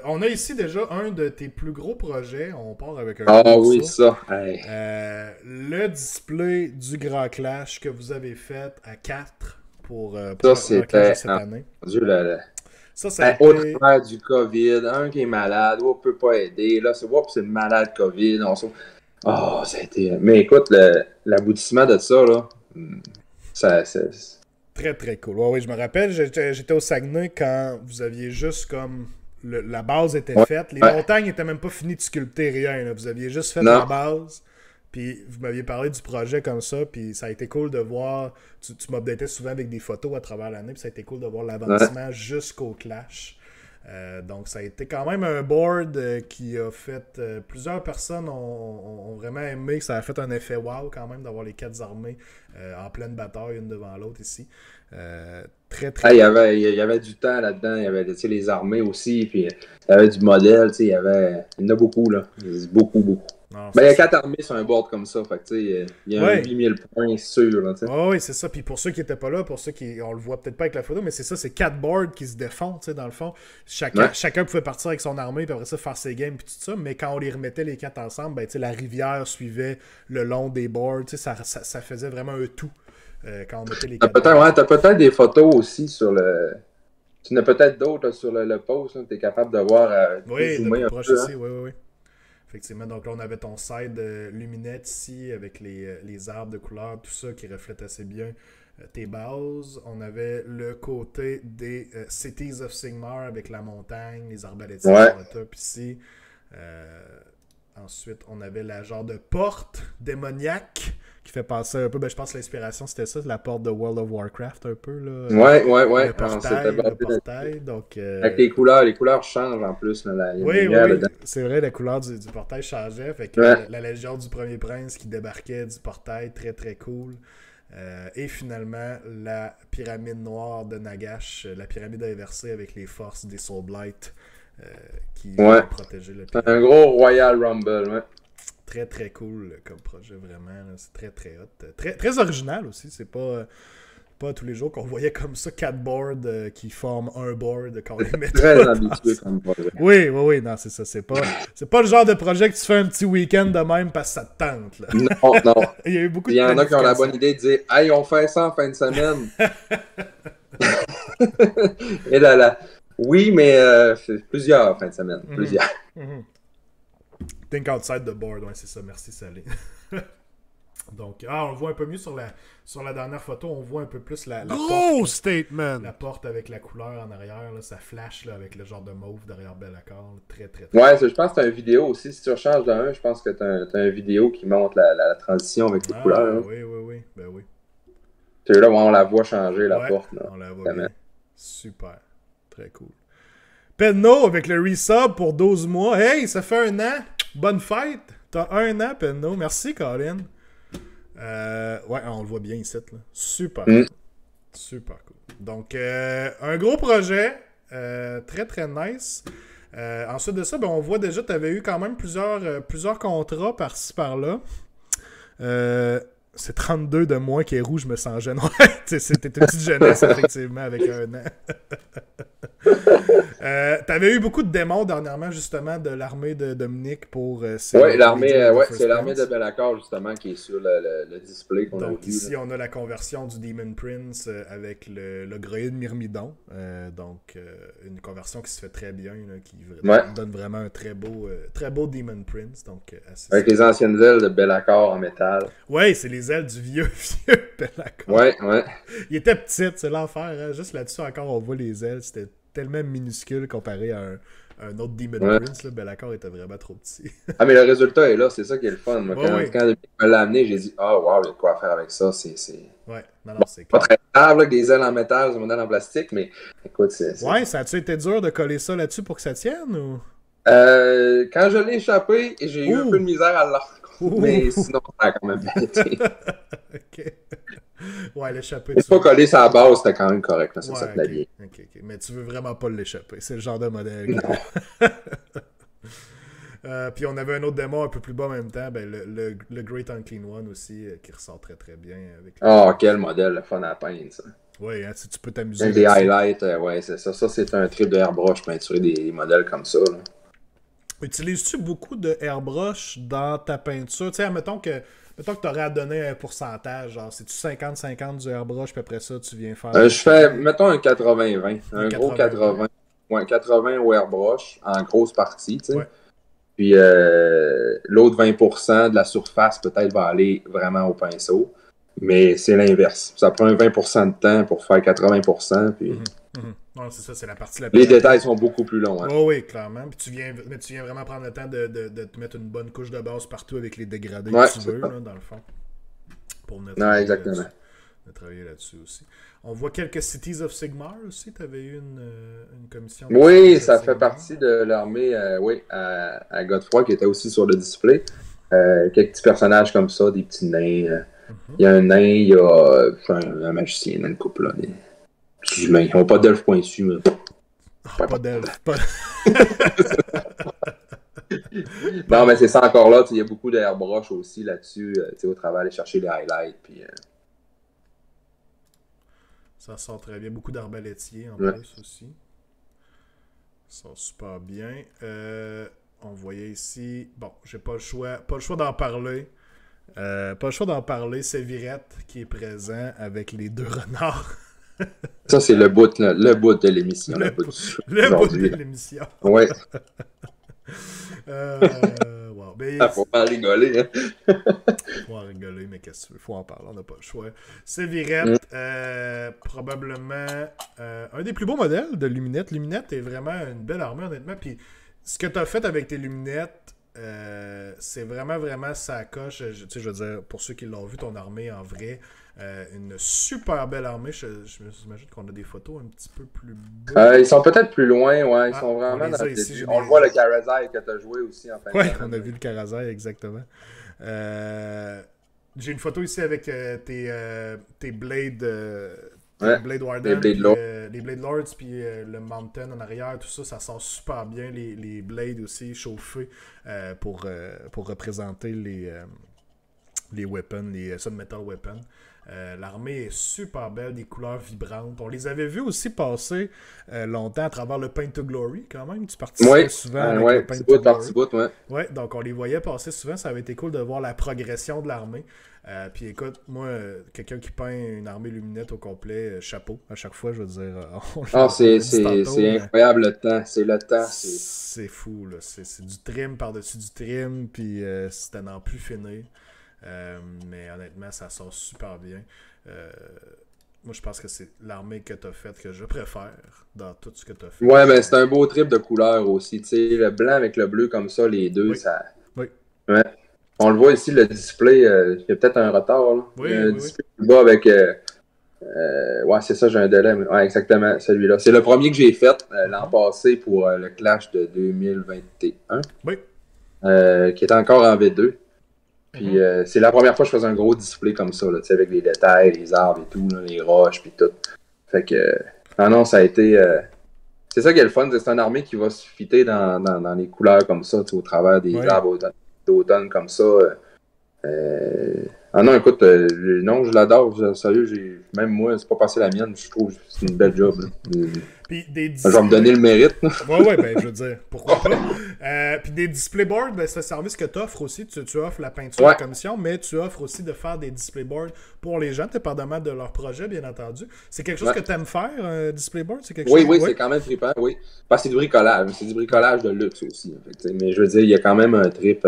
On a ici déjà un de tes plus gros projets. On part avec un... Ah oui, ça. Le display du Grand Clash que vous avez fait à 4. pour Ça, le c'était. de cette année. Mon Dieu, Ça a au été... travers du COVID, un qui est malade, on peut pas aider. Là, c'est le malade COVID. Oh, ça a été. Mais écoute, l'aboutissement de ça, là, ça, Très, très cool. Ouais, oui, je me rappelle, j'étais au Saguenay quand vous aviez juste comme... la base était faite. Les montagnes n'étaient même pas finies de sculpter, rien. Là. Vous aviez juste fait la base. Puis vous m'aviez parlé du projet comme ça. Puis ça a été cool de voir... Tu m'updatais souvent avec des photos à travers l'année. Puis ça a été cool de voir l'avancement jusqu'au clash. Donc ça a été quand même un board qui a fait... plusieurs personnes ont vraiment aimé. Ça a fait un effet wow quand même d'avoir les 4 armées en pleine bataille, une devant l'autre ici. Très, très... il y avait du temps là-dedans. Il y avait les armées aussi. Puis il y avait du modèle. Il y en a beaucoup. Là. Beaucoup, beaucoup. Non, il y a 4 armées sur un board comme ça. Fait que, il y a un 8000 points sûr. Là, oui, c'est ça. Puis pour ceux qui n'étaient pas là, pour ceux qui. On le voit peut-être pas avec la photo, mais c'est ça, c'est 4 boards qui se défont, dans le fond. Chacun pouvait partir avec son armée, puis après ça, faire ses games, puis tout ça. Mais quand on les remettait les 4 ensemble, ben, la rivière suivait le long des boards. Ça faisait vraiment un tout. Quand on mettait les 4 boards. T'as peut-être des photos aussi sur le. Tu en as peut-être d'autres sur le post. Tu es capable de voir. Oui, de plus proche ici, oui. Effectivement, donc là, on avait ton side luminette ici, avec les arbres de couleur, tout ça qui reflète assez bien tes bases. On avait le côté des Cities of Sigmar avec la montagne, les arbalétiques sur le top ici. Ensuite, on avait la genre de porte démoniaque qui fait penser un peu, je pense que l'inspiration c'était ça, la porte de World of Warcraft un peu. Là, ouais. Le portail. Donc, avec les couleurs changent en plus. Là, oui, c'est vrai, la couleur du portail changeait. Fait que la Légion du Premier Prince qui débarquait du portail, très très cool. Et finalement, la pyramide noire de Nagash, la pyramide inversée avec les forces des Soulblight qui protégeaient le pyramide. Un gros Royal Rumble, ouais. Très très cool comme projet, vraiment. Là. C'est très très hot. Très, très original aussi. C'est pas tous les jours qu'on voyait comme ça 4 boards qui forment un board quand on les met. Très ambitieux comme projet. Oui, non, c'est ça. C'est pas le genre de projet que tu fais un petit week-end de même parce que ça te tente. Là. Non. Il y en a qui ont la bonne idée de dire « Hey, on fait ça en fin de semaine. » Et là. Oui, mais plusieurs fins de semaine. Plusieurs. Think outside the board, ouais, c'est ça. Merci, Salé. Donc, on le voit un peu mieux sur la dernière photo. On voit un peu plus la porte. Statement! La porte avec la couleur en arrière. Là, ça flash là, avec le genre de mauve derrière Be'lakor. Très, très, très. Ouais, je pense que tu as une vidéo aussi. Si tu rechanges d'un, je pense que tu as une vidéo qui montre la transition avec les couleurs. Hein. Oui. Ben oui. C'est là où on la voit changer, la porte. Là. On la voit bien. Super. Très cool. Penno avec le resub pour 12 mois. Hey, ça fait 1 an. Bonne fête. T'as 1 an, Penno. Merci, Colin. Ouais, on le voit bien ici. Là. Super cool. Super cool. Donc, un gros projet. Très, très nice. Ensuite de ça, on voit déjà que tu avais eu quand même plusieurs contrats par-ci, par-là. C'est 32 de moins qui est rouge, je me sens jeune. Ouais, c'était une petite jeunesse, effectivement, avec 1 an. T'avais eu beaucoup de démons dernièrement, justement, de l'armée de Dominique pour... oui, c'est l'armée de Be'lakor, justement, qui est sur le display qu'on a vu. Donc ici, on a la conversion du Demon Prince avec le Greuil de Myrmidon. Donc, une conversion qui se fait très bien, là, qui donne vraiment un très beau Demon Prince. Donc, avec les anciennes ailes de Be'lakor en métal. Oui, c'est les ailes du vieux Be'lakor. Ouais. Il était petit, c'est l'enfer. Hein? Juste là-dessus, encore, on voit les ailes. C'était tellement minuscule comparé à un autre Demon Prince. Be'lakor était vraiment trop petit. Mais le résultat est là, c'est ça qui est le fun. Moi, quand il me l'a amené, j'ai dit « Ah, wow, il y a de quoi faire avec ça. » Ouais, non, c'est pas très grave, avec des ailes en métal, des modèles en plastique, mais écoute, Ouais, ça a-tu été dur de coller ça là-dessus pour que ça tienne ou... Quand je l'ai échappé, j'ai eu un peu de misère à l'arc. Mais sinon, ça a quand même bien été. Ok. Ouais, l'échapper. Une fois collé sur la base, c'était quand même correct. Là, ça te l'a bien. Ok. Mais tu veux vraiment pas l'échapper. C'est le genre de modèle. Puis on avait un autre démon un peu plus bas en même temps. Le Great Unclean One aussi, qui ressort très très bien. Avec quel modèle, le fun à peindre, ça. Oui, si tu peux t'amuser. Avec des highlights, ouais, c'est ça. Ça, c'est un trip de airbrush, peinturer des modèles comme ça. Là. Utilises-tu beaucoup de airbrush dans ta peinture? Tu sais, mettons que tu aurais à donner un pourcentage, genre, c'est-tu 50-50 du airbrush, puis après ça, tu viens faire... Je fais, mettons, un 80-20. Un gros 80. 80. Ouais, 80 au airbrush, en grosse partie, tu sais. Ouais. Puis l'autre 20% de la surface, peut-être, va aller vraiment au pinceau. Mais c'est l'inverse. Ça prend un 20% de temps pour faire 80%. Puis... Non, c'est ça, c'est la partie la plus Les rapide. détails sont beaucoup plus longs. Hein. Oh, oui, clairement. Puis mais tu viens vraiment prendre le temps de te mettre une bonne couche de base partout avec les dégradés que tu veux, là, dans le fond. Pour venir exactement. Travailler là-dessus aussi. On voit quelques Cities of Sigmar aussi. Tu avais eu une commission. Oui, ça fait partie de l'armée à Godefroy qui était aussi sur le display. Quelques petits personnages comme ça, des petits nains. Il y a un nain, il y a un magicien dans le couple. Là, des petits humains. Ils n'ont pas d'elfe pointu. Mais... Pas d'elfe. Non, mais c'est ça encore là. Il y a beaucoup d'airbrush aussi là-dessus. Au travail, aller chercher les highlights. Puis, ça sort très bien. Beaucoup d'arbalétiers en plus aussi. Ça sort super bien. On voyait ici... Bon, j'ai pas le choix d'en parler. C'est Virette qui est présent avec les deux renards. Ça, c'est le bout de l'émission. Le bout de l'émission. Oui. Wow. Ben, faut pas rigoler. Hein? Faut en rigoler, mais qu'est-ce que tu veux? Faut en parler, on n'a pas le choix. C'est Virette, probablement un des plus beaux modèles de Luminette. Luminette est vraiment une belle armée, honnêtement. Puis ce que tu as fait avec tes luminettes, c'est vraiment, vraiment ça coche. Je veux dire, pour ceux qui l'ont vu, ton armée en vrai, une super belle armée. Je m'imagine qu'on a des photos un petit peu plus belles. Ils sont peut-être plus loin, ouais. Ils sont vraiment dans ici, on le voit, le Karazai que tu as joué aussi en fin de semaine. Oui, on a vu le Karazai, exactement. J'ai une photo ici avec tes Blade... Blade Warden, les Blade Lords, puis le Mountain en arrière, tout ça, ça sort super bien. Les Blades aussi chauffés pour représenter les weapons, les Submetal Weapons. L'armée est super belle, des couleurs vibrantes. On les avait vus aussi passer longtemps à travers le Paint to Glory, quand même. Tu participais souvent avec le Paint to Glory. Ouais, donc on les voyait passer souvent. Ça avait été cool de voir la progression de l'armée. Puis écoute, moi, quelqu'un qui peint une armée luminette au complet, chapeau, à chaque fois, je veux dire. C'est incroyable le temps. C'est le temps. C'est fou, là. C'est du trim par-dessus du trim, puis c'est à n'en plus finir. Mais honnêtement, ça sort super bien. Moi, je pense que c'est l'armée que tu as faite que je préfère dans tout ce que tu as fait. Ouais, mais c'est un beau trip de couleurs aussi. Tu sais, le blanc avec le bleu comme ça, les deux, ça. Oui. Ouais. On le voit ici, le display, il y a peut-être un retard. Là. Oui, il y a un display plus bas avec. Ouais, c'est ça, j'ai un délai. Ouais, exactement, celui-là. C'est le premier que j'ai fait l'an passé pour le Clash de 2021. Oui. Qui était encore en V2. Puis c'est la première fois que je faisais un gros display comme ça, là, avec les détails, les arbres et tout, là, les roches puis tout. Fait que non, ça a été. C'est ça qui est le fun, c'est une armée qui va se fitter dans les couleurs comme ça, au travers des arbres d'automne comme ça. Ah non, écoute, non, je l'adore, sérieux, même moi, c'est pas passé la mienne, je trouve que c'est une belle job. Puis je vais me donner le mérite. Ouais, ben je veux dire, pourquoi pas. Puis des display boards, ben, c'est un service que tu offres aussi. Tu offres la peinture en commission, mais tu offres aussi de faire des display boards pour les gens, dépendamment de leur projet, bien entendu. C'est quelque chose que tu aimes faire, un display board? C'est quelque chose... Oui, c'est quand même trippant, oui. Parce que c'est du bricolage, c'est du bricolage de luxe aussi. En fait, mais je veux dire, il y a quand même un trip...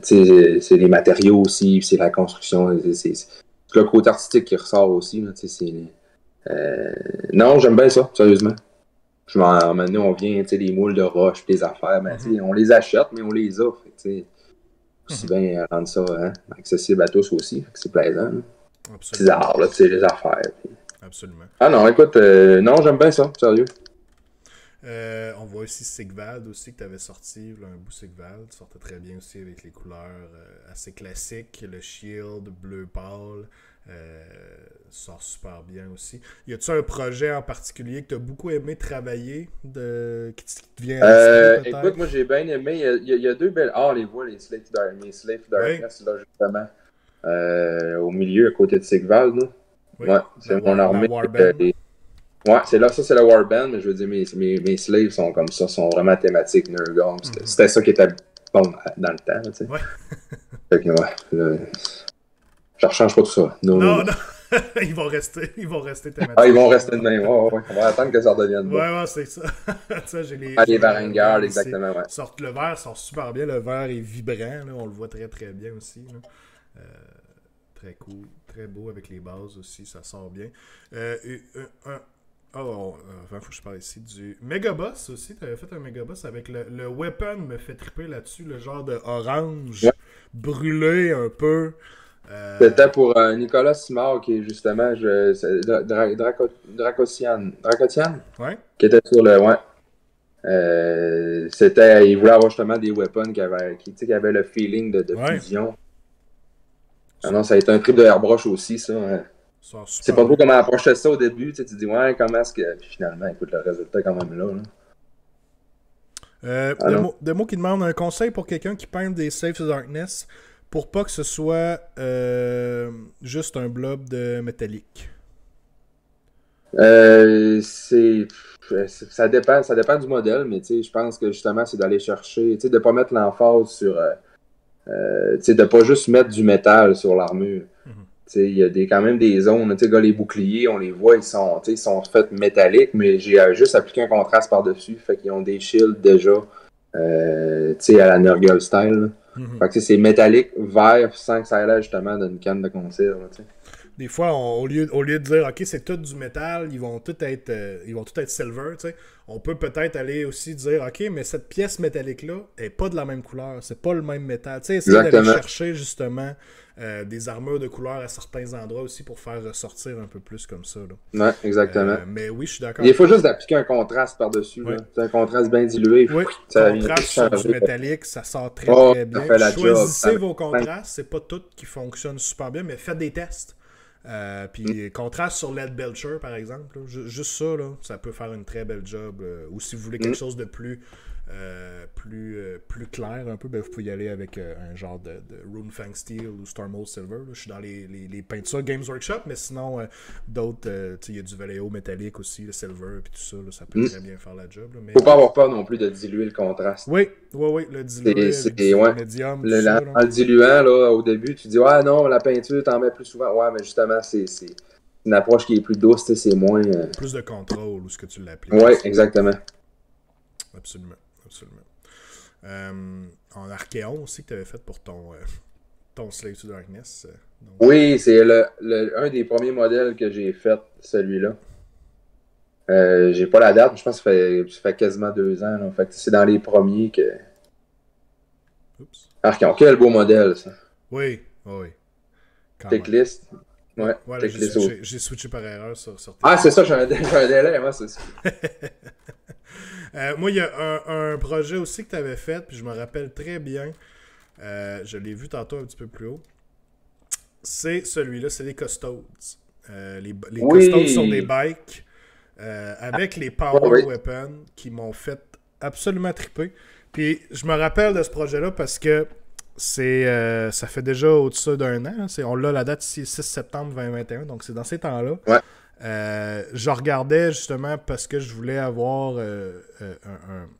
c'est les matériaux aussi, c'est la construction, c'est le côté artistique qui ressort aussi. Là, non, j'aime bien ça, sérieusement. Maintenant, on vient, les moules de roche, des affaires, ben, on les achète, mais on les offre. Aussi bien rendre ça accessible à tous aussi, c'est plaisant. C'est arts, là, les affaires. Puis... Absolument. Ah non, écoute, non, j'aime bien ça, sérieux. On voit aussi Sigvald aussi que tu avais sorti, là, un bout Sigvald, tu sortais très bien aussi avec les couleurs assez classiques, le shield bleu pâle, sort super bien aussi. Y a-tu un projet en particulier que tu as beaucoup aimé travailler, qui te vient à l'esprit, écoute, moi j'ai bien aimé, il y a deux belles... Ah, les voix, les Slave Darkness, là justement, au milieu, à côté de Sigvald, là. Oui, ouais, c'est mon armée. Ouais, c'est là, ça c'est le Warband, mais je veux dire, mes slaves sont comme ça, sont vraiment thématiques Nurgle. C'était ça qui était bon dans le temps, tu sais. Ouais. Fait que, ouais, je rechange pas tout ça. Non. Ils vont rester thématiques. Ah, ils vont rester de même. Ouais. On va attendre que ça redevienne bon. Ouais, c'est ça. ça j'ai les Varanguards, exactement, ouais. Le vert sort super bien. Le vert est vibrant. Là. On le voit très, très bien aussi. Très cool. Très beau avec les bases aussi. Ça sort bien. Faut que je parle ici du Megaboss aussi. Tu avais fait un Megaboss avec le weapon me fait triper là-dessus. Le genre de orange brûlé un peu. C'était pour Nicolas Simard qui est justement Dracotian, qui était sur le il voulait avoir justement des weapons qui avaient le feeling de fusion. Ah non, ça a été un trip de airbrush aussi, ça. C'est pas trop comment approcher ça au début. Tu dis, comment est-ce que. Puis finalement, écoute, le résultat est quand même là. Demo qui demande un conseil pour quelqu'un qui peint des Slaves to Darkness pour pas que ce soit juste un blob de métallique. Ça dépend du modèle, mais je pense que justement, c'est d'aller chercher, de pas mettre l'emphase sur. De pas juste mettre du métal sur l'armure. Il y a quand même des zones, les boucliers, on les voit, ils sont faits métalliques, mais j'ai juste appliqué un contraste par-dessus, fait qu'ils ont des shields déjà à la Nurgle style. Fait que c'est métallique, vert, sans que ça ait l'air justement d'une canne de conserve. Des fois, au lieu de dire ok, c'est tout du métal, ils vont tout être silver, on peut peut-être aller aussi dire ok, mais cette pièce métallique-là est pas de la même couleur, c'est pas le même métal. Essayer d'aller chercher justement des armures de couleur à certains endroits aussi pour faire ressortir un peu plus comme ça. Là. Ouais, exactement. Mais oui, je suis d'accord. Il faut juste appliquer un contraste par-dessus. Ouais. Un contraste bien dilué. Oui, contraste sur du métallique, ça sort très bien. Choisissez vos contrastes, c'est pas tout qui fonctionne super bien, mais faites des tests. Puis contraste sur Lead Belcher par exemple, là, juste ça, là, ça peut faire une très belle job. Ou si vous voulez quelque chose de plus clair un peu, vous pouvez y aller avec un genre de Runefang Steel ou Stormhold Silver. Là. Je suis dans les peintures Games Workshop, mais sinon d'autres, il y a du Vallejo métallique aussi, le Silver puis tout ça, là, ça peut très bien faire la job. Là, mais... Faut pas avoir peur non plus de diluer le contraste. Oui, le diluer, le médium. En le diluant, là, au début, tu dis non, la peinture, t'en mets plus souvent. Ouais, mais justement, c'est une approche qui est plus douce, c'est moins... Plus de contrôle, ou ce que tu l'appliques. Oui, exactement. Absolument. En Archéon aussi que tu avais fait pour ton Slave to Darkness. Donc... Oui, c'est un des premiers modèles que j'ai fait, celui-là. J'ai pas la date, mais je pense que ça fait quasiment 2 ans. Là. Fait que c'est dans les premiers que... Archéon, quel beau modèle, ça. Oui. Checklist. Ouais, j'ai switché par erreur sur Ah, c'est ça, j'ai un délai, moi, c'est ça. Moi, il y a un projet aussi que tu avais fait, puis je me rappelle très bien. Je l'ai vu tantôt un petit peu plus haut. C'est celui-là, c'est les Custodes. Les Custodes sont des bikes avec les Power Weapons qui m'ont fait absolument triper. Puis je me rappelle de ce projet-là parce que ça fait déjà au-dessus d'1 an. On l'a la date ici, 6 septembre 2021, donc c'est dans ces temps-là. Ouais. Je regardais justement parce que je voulais avoir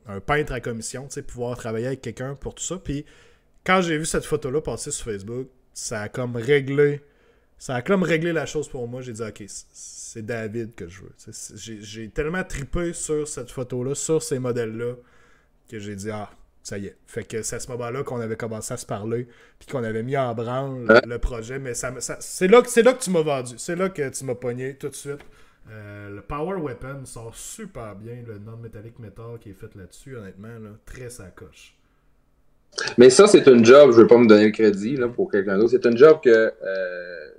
un peintre à commission, pouvoir travailler avec quelqu'un pour tout ça. Puis quand j'ai vu cette photo-là passer sur Facebook, ça a comme réglé la chose pour moi. J'ai dit ok, c'est David que je veux. J'ai tellement trippé sur cette photo-là, sur ces modèles-là, que j'ai dit ça y est. Fait que c'est à ce moment-là qu'on avait commencé à se parler, puis qu'on avait mis en branle le projet. Mais c'est là que tu m'as vendu. C'est là que tu m'as pogné tout de suite. Le Power Weapon sort super bien. Le non-metallic metal qui est fait là-dessus, honnêtement, là, très sacoche. Mais ça, c'est une job, je ne veux pas me donner le crédit là, pour quelqu'un d'autre. C'est une job que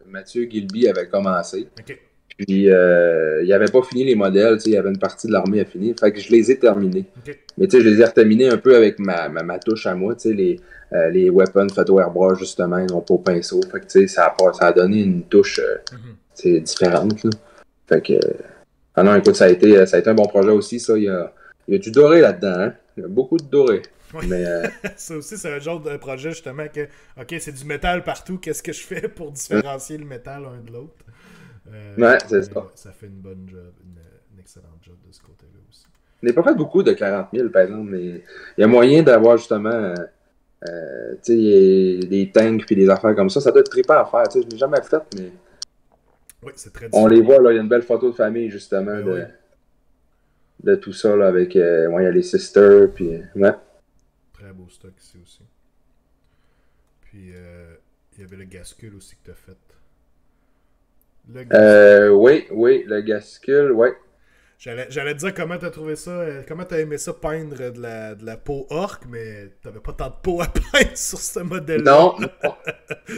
Mathieu Gilby avait commencé. OK. Puis, il n'avait pas fini les modèles, il y avait une partie de l'armée à finir. Fait que je les ai terminés. Okay. Mais je les ai terminés un peu avec ma touche à moi. Les weapons faits au airbrush, justement, ils n'ont pas au pinceau. Fait que ça a donné une touche différente. Là. Fait que. Ah non, écoute, ça a été un bon projet aussi. Ça. Il y a du doré là-dedans. Hein? Il y a beaucoup de doré. Oui. Mais, ça aussi, c'est un genre de projet, justement, que, OK, c'est du métal partout. Qu'est-ce que je fais pour différencier le métal l'un de l'autre? Ouais, c'est ça. Ça fait une bonne job. un excellent job de ce côté-là aussi. Je n'ai pas fait beaucoup de 40 000, par exemple, mais il y a moyen d'avoir justement des tanks puis des affaires comme ça. Ça doit être trippant à faire. Je ne l'ai jamais fait, mais oui, c'est très on les voit. Là, il y a une belle photo de famille, justement, de tout ça, là, avec il y a les sisters. Puis, ouais. Très beau stock ici aussi. Puis, il y avait le Gascule aussi que tu as fait. Oui, le Gascule, oui. J'allais te dire comment t'as trouvé ça, comment t'as aimé ça peindre de la peau orque, mais t'avais pas tant de peau à peindre sur ce modèle-là. Non.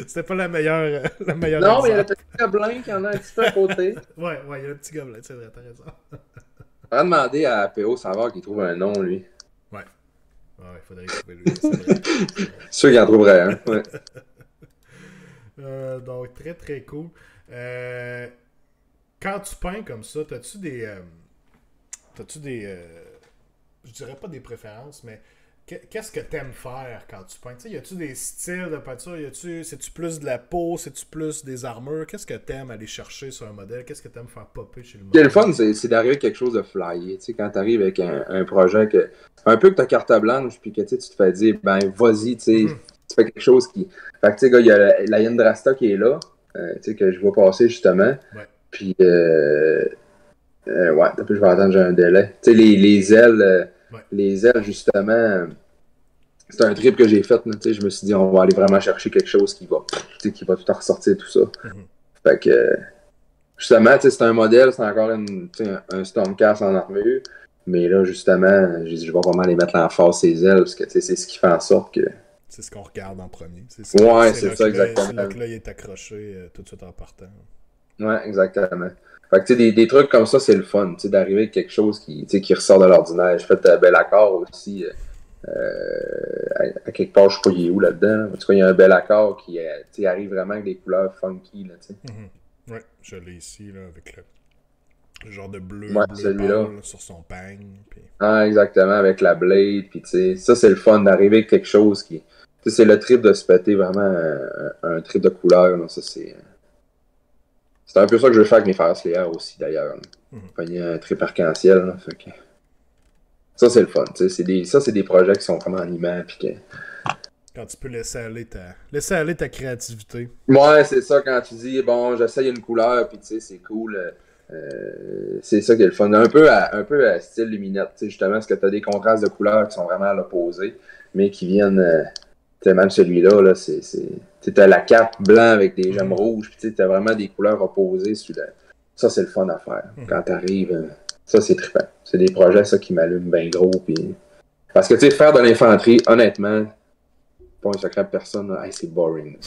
C'était pas la meilleure non, mais il y a le petit gobelin qui en a un petit peu à côté. ouais, il y a le petit gobelin, c'est vrai, t'as raison. On va demander à P.O. Savard qu'il trouve un nom, lui. Ouais, il faudrait trouver lui, c'est vrai. Sûr qu'il en trouverait un, ouais. Donc, très très cool. Quand tu peins comme ça, t'as-tu des je dirais pas des préférences, mais qu'est-ce que t'aimes faire quand tu peins? T'sais, y a-tu des styles de peinture? C'est-tu plus de la peau? C'est-tu plus des armures? Qu'est-ce que t'aimes aller chercher sur un modèle? Qu'est-ce que t'aimes faire popper chez le modèle? Le fun, c'est d'arriver avec quelque chose de flyé. Quand t'arrives avec un projet un peu que t'as carte blanche, puis que tu te fais dire, ben vas-y, tu fais quelque chose qui... Fait que tu sais, il y a la Yndrasta qui est là, que je vois passer justement. Ouais. Puis, ouais, je vais attendre, j'ai un délai. Tu sais, les ailes, les ailes, justement, c'est un trip que j'ai fait. Je me suis dit, on va aller vraiment chercher quelque chose qui va tout en ressortir, tout ça. Fait que, justement, c'est un modèle, c'est encore un Stormcast en armure. Mais là, justement, je vais vraiment les mettre en face, ces ailes, parce que c'est ce qui fait en sorte que. C'est ce qu'on regarde en premier. C'est ça, exactement. C'est là que là, il est accroché tout de suite en partant. Ouais, exactement. Fait que, des trucs comme ça, c'est le fun, d'arriver avec quelque chose qui ressort de l'ordinaire. J'ai fait bel accord aussi, à quelque part, je sais pas il est où là-dedans. En tout cas, il y a un bel accord qui arrive vraiment avec des couleurs funky, là, Ouais, je l'ai ici, là, avec le genre de bleu, celui-là pâle sur son peigne. Puis... Ah, exactement, avec la blade, puis ça, c'est le fun d'arriver avec quelque chose qui... c'est le trip de se péter vraiment un trip de couleur, là, ça, c'est... C'est un peu ça que je veux faire avec mes Fire Slayer aussi, d'ailleurs. Pogner un trip arc-en-ciel, là, fait que... Ça, c'est le fun, c'est des projets qui sont vraiment animants, puis que... Quand tu peux laisser aller ta créativité. Ouais, c'est ça, quand tu dis, bon, j'essaye une couleur, puis c'est cool... c'est ça qui est le fun. Un peu à style luminette, justement, parce que tu as des contrastes de couleurs qui sont vraiment à l'opposé, mais qui viennent... même celui-là, là, t'as la cape blanc avec des gemmes rouges, puis t'as vraiment des couleurs opposées. Ça, c'est le fun à faire. Quand t'arrives, ça, c'est trippant. C'est des projets, ça, qui m'allument bien gros. Puis... Parce que, faire de l'infanterie, honnêtement, pas un secret de personne, là, c'est boring.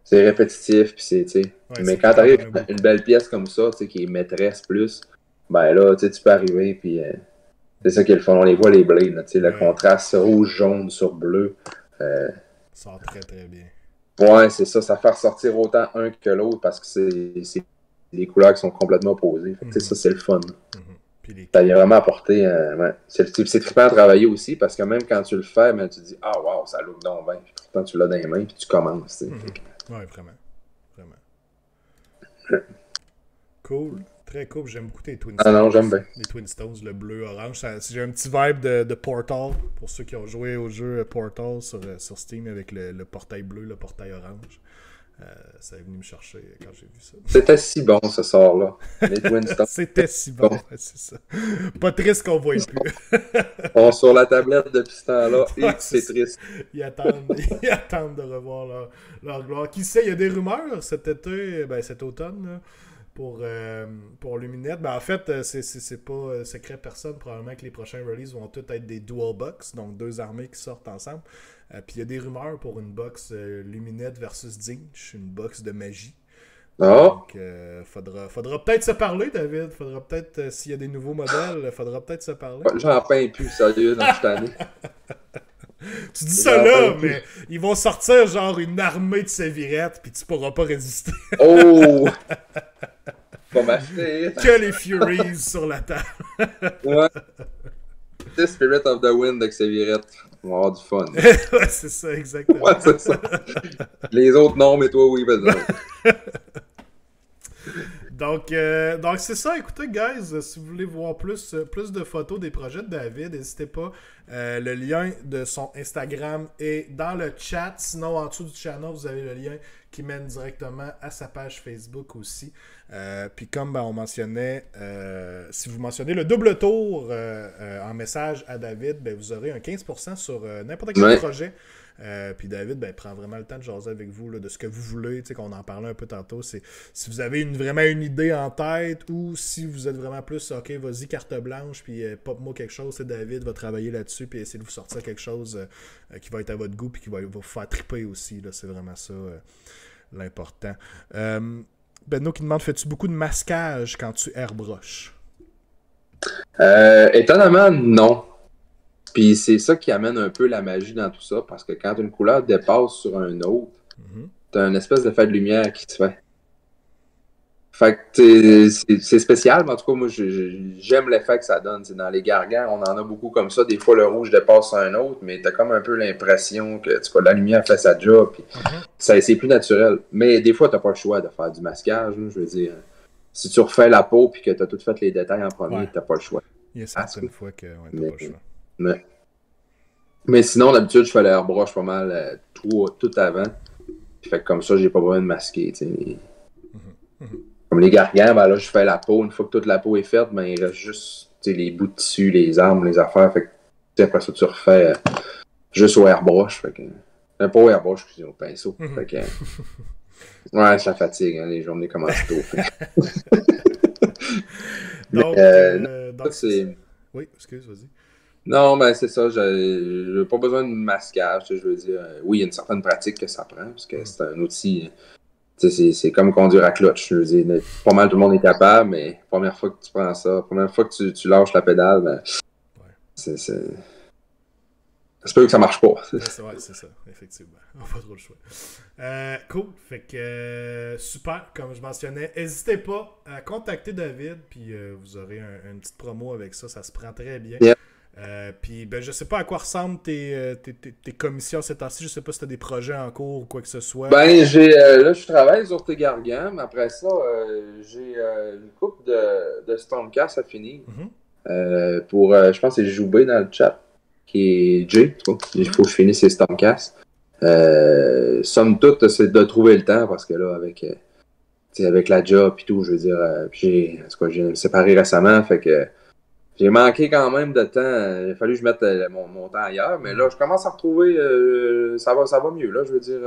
C'est répétitif, puis mais quand t'arrives à une belle pièce comme ça, qui est maîtresse plus, ben là, tu peux arriver, puis c'est ça qui est le fun. On les voit, les blades, là, le contraste rouge-jaune sur bleu. Ça sort très, très bien. Ouais, c'est ça. Ça fait ressortir autant un que l'autre parce que c'est des couleurs qui sont complètement opposées. Ça, c'est le fun. Ça vient vraiment apporter... C'est trippant à travailler aussi parce que même quand tu le fais, ben, tu te dis « Ah, wow, ça look donc bien. » Puis pourtant, tu l'as dans les mains puis tu commences. Ouais, vraiment. Cool. Très cool. J'aime beaucoup tes Twin Stones. Ah non, j'aime bien. Les Twin Stones, le bleu-orange. J'ai un petit vibe de Portal, pour ceux qui ont joué au jeu Portal sur Steam avec le portail bleu, le portail orange. Ça est venu me chercher quand j'ai vu ça. C'était si bon, ce sort-là. Les Twin Stones. C'était si bon, c'est ça. Pas triste qu'on voit plus. On sur la tablette depuis ce temps-là, et c'est triste. Ils attendent de revoir leur gloire. Qui sait, il y a des rumeurs cet été, cet automne, là, pour Luminette. En fait, c'est pas secret personne. Probablement que les prochains releases vont tous être des dual box, donc deux armées qui sortent ensemble. Puis il y a des rumeurs pour une box Luminette versus Zinch, une box de magie. Donc, faudra peut-être se parler, David. Faudra peut-être, s'il y a des nouveaux modèles, faudra peut-être se parler. J'en peins plus, sérieux, dans cette année. Tu dis ça là, mais ils vont sortir genre une armée de sévirettes, puis tu pourras pas résister. Oh! Pas m'acheter. Que les Furies sur la table. Ouais. The Spirit of the Wind avec sévirettes. On va avoir du fun. Ouais, c'est ça, exactement. Ouais, c'est ça. Les autres non, mais toi oui, vas-y. Donc c'est ça, écoutez, guys, si vous voulez voir plus de photos des projets de David, n'hésitez pas. Le lien de son Instagram est dans le chat. Sinon, en dessous du channel, vous avez le lien qui mène directement à sa page Facebook aussi. Puis comme on mentionnait, si vous mentionnez le double tour en message à David, vous aurez un 15% sur n'importe quel projet. Puis David prend vraiment le temps de jaser avec vous là, de ce que vous voulez, qu'on en parlait un peu tantôt. Si vous avez vraiment une idée en tête ou si vous êtes vraiment plus OK, vas-y, carte blanche, puis pop-moi quelque chose, David va travailler là-dessus, puis essayer de vous sortir quelque chose qui va être à votre goût, puis qui va vous faire triper aussi. Là, c'est vraiment ça l'important. Benno qui demande, fais-tu beaucoup de masquage quand tu airbrush? Étonnamment, non. Puis c'est ça qui amène un peu la magie dans tout ça, parce que quand une couleur dépasse sur un autre, t'as une espèce d'effet de lumière qui se fait. Fait que c'est spécial, mais en tout cas, moi, j'aime l'effet que ça donne. T'sais, dans les gargants, on en a beaucoup comme ça. Des fois, le rouge dépasse sur un autre, mais t'as comme un peu l'impression que la lumière fait sa job. Puis c'est plus naturel. Mais des fois, t'as pas le choix de faire du masquage. Là, je veux dire, si tu refais la peau puis que t'as tout fait les détails en premier, t'as pas le choix. Il y a certaines fois que t'as pas le choix. Mais sinon, d'habitude, je fais l'airbrush pas mal tout avant. Fait que comme ça, j'ai pas besoin de masquer. Comme les gargants, là, je fais la peau. Une fois que toute la peau est faite, il reste juste les bouts de tissu, les armes, les affaires. Fait que après ça, tu refais juste au airbrush. Fait que, pas au airbrush, au pinceau. Fait que, ouais, ça fatigue. Hein, les journées commencent tôt. Donc, c'est... Oui, excuse, vas-y. Non, c'est ça. J'ai pas besoin de masquage. Je veux dire, oui, il y a une certaine pratique que ça prend, parce que c'est un outil. C'est comme conduire à clutch. Je veux dire, pas mal tout le monde est capable, mais première fois que tu prends ça, première fois que tu lâches la pédale, c'est. Ça se peut que ça marche pas. C'est ça, effectivement. On n'a pas trop le choix. Cool. Fait que super, comme je mentionnais. N'hésitez pas à contacter David, puis vous aurez une petite promo avec ça. Ça se prend très bien. Yeah. Puis je sais pas à quoi ressemblent tes commissions ces temps-ci. Je sais pas si tu as des projets en cours ou quoi que ce soit. Là, je travaille sur tes gargants, mais après ça, j'ai une coupe de Stormcast à finir. Pour, je pense que c'est Joubé dans le chat, qui est Jay. Il faut que je finisse ces Stormcast. Somme toute, c'est de trouver le temps, parce que là, avec la job et tout, je veux dire, j'ai séparé récemment, fait que j'ai manqué quand même de temps. Il a fallu que je mette mon temps ailleurs, mais là, je commence à retrouver. Ça va mieux, là. Je veux dire,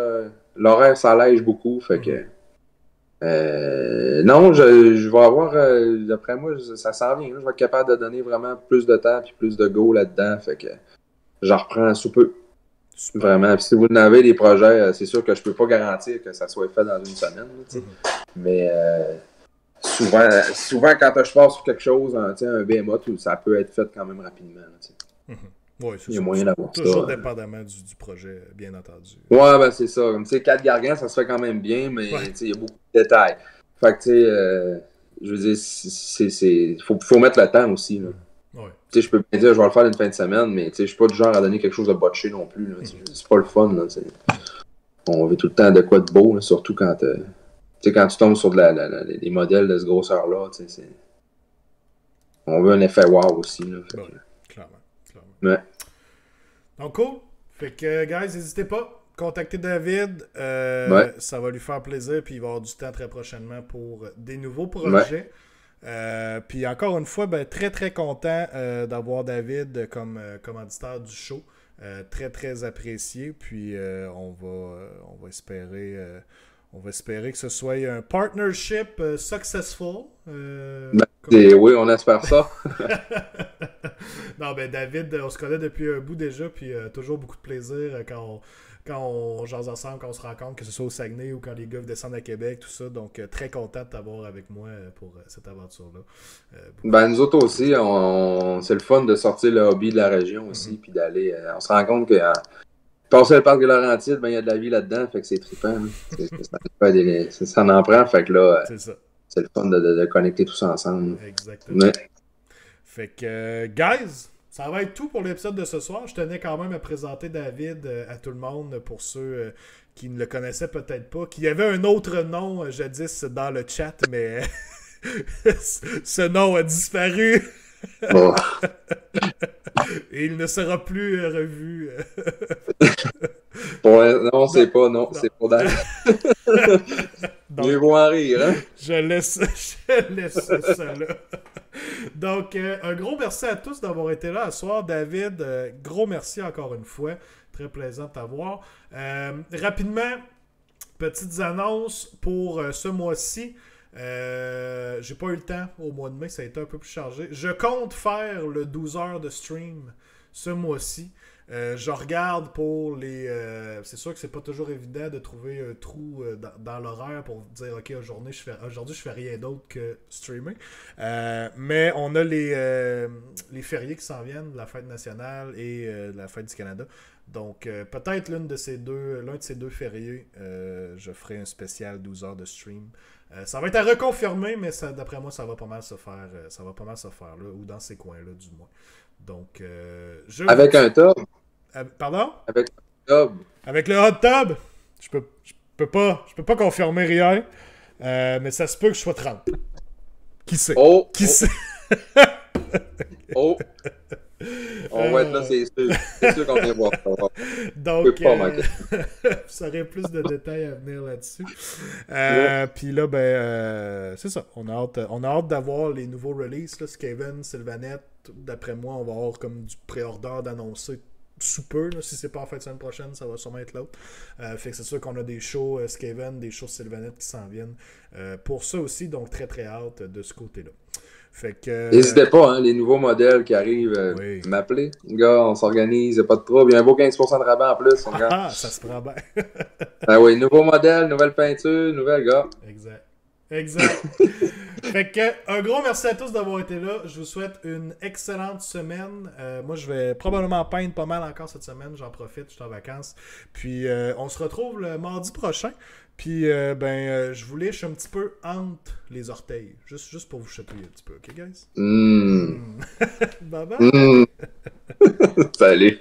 l'horaire s'allège beaucoup, fait que. Non, je vais avoir. D'après moi, ça s'en vient. Là, je vais être capable de donner vraiment plus de temps et plus de go là-dedans, fait que j'en reprends sous peu. Super. Vraiment. Puis si vous en avez des projets, c'est sûr que je peux pas garantir que ça soit fait dans une semaine, là, mais. Souvent, quand je passe sur quelque chose, un BMA, ça peut être fait quand même rapidement. Ouais, il y a moyen d'avoir ça. Toujours dépendamment du projet, bien entendu. Ouais, c'est ça. Comme 4 gargants, ça se fait quand même bien, mais il y a beaucoup de détails. Fait que, je veux dire, faut mettre le temps aussi. Là. Je peux bien dire, je vais le faire une fin de semaine, mais je suis pas du genre à donner quelque chose de botché non plus. Là, c'est pas le fun. Là, on veut tout le temps de quoi de beau, là, surtout quand quand tu tombes sur les modèles de ce grosseur-là, on veut un effet wow aussi. Là, clairement. Ouais. Donc, cool. Fait que, guys, n'hésitez pas. Contactez David. Ça va lui faire plaisir. Puis il va avoir du temps très prochainement pour des nouveaux projets. Puis encore une fois, très très content d'avoir David comme commanditaire du show. Très très apprécié. Puis on va espérer... On va espérer que ce soit un partnership successful. Oui, on espère ça. Non, David, on se connaît depuis un bout déjà, puis toujours beaucoup de plaisir quand on jase ensemble, quand on se rencontre, que ce soit au Saguenay ou quand les gars descendent à Québec, tout ça. Donc, très content de t'avoir avec moi pour cette aventure-là. Nous autres aussi, c'est le fun de sortir le hobby de la région aussi, puis d'aller... on se rend compte que... Passer le parc de Laurentides, il y a de la vie là-dedans, fait que c'est trippant. Ça en prend, fait que là, c'est le fun de connecter tout ça ensemble. Exactement. Fait que, guys, ça va être tout pour l'épisode de ce soir. Je tenais quand même à présenter David à tout le monde, pour ceux qui ne le connaissaient peut-être pas, qui avait un autre nom jadis dans le chat, mais Ce nom a disparu. Bon. Et il ne sera plus revu. Non, c'est pas, non, c'est pas d'aller. Mieux vaut en rire, hein? Je laisse ça là. Donc, un gros merci à tous d'avoir été là ce soir. David, gros merci encore une fois. Très plaisant de t'avoir. Rapidement, petites annonces pour ce mois-ci. J'ai pas eu le temps au mois de mai, ça a été un peu plus chargé. Je compte faire le 12 heures de stream ce mois-ci. Je regarde pour les... c'est sûr que c'est pas toujours évident de trouver un trou dans l'horaire pour dire ok, aujourd'hui je fais rien d'autre que streamer. Mais on a les fériés qui s'en viennent, la fête nationale et la fête du Canada. Donc peut-être l'un de ces deux fériés, je ferai un spécial 12 heures de stream. Ça va être à reconfirmer, mais d'après moi, ça va pas mal se faire là, ou dans ces coins-là, du moins. Donc, avec un top. Pardon? Avec un top. Avec le hot tub? Je peux pas confirmer rien, mais ça se peut que je sois 30. Qui sait? Qui sait? Oh! On va être là, c'est sûr. C'est sûr qu'on vient voir ça. Donc, ça aurait plus de détails à venir là-dessus. Puis là, c'est ça. On a hâte d'avoir les nouveaux releases. Là, Skaven, Sylvaneth. D'après moi, on va avoir comme du pré-order d'annoncer sous peu. Là. Si c'est pas en fin de semaine prochaine, ça va sûrement être l'autre. Fait que c'est sûr qu'on a des shows Skaven, des shows Sylvaneth qui s'en viennent. Pour ça aussi, donc très très hâte de ce côté-là. Fait que... N'hésitez pas, hein, les nouveaux modèles qui arrivent, oui. M'appeler. Gars, on s'organise, pas de trouble. Il y a un beau 15% de rabais en plus. Ah, ça se prend bien. Ah oui, nouveau modèle, nouvelle peinture, nouvelle gars. Exact. Fait que, un gros merci à tous d'avoir été là. Je vous souhaite une excellente semaine. Moi, je vais probablement peindre pas mal encore cette semaine. J'en profite, je suis en vacances. Puis, on se retrouve le mardi prochain. Puis, je vous lèche un petit peu entre les orteils. Juste pour vous chatouiller un petit peu, ok, guys? Bye bye. Salut.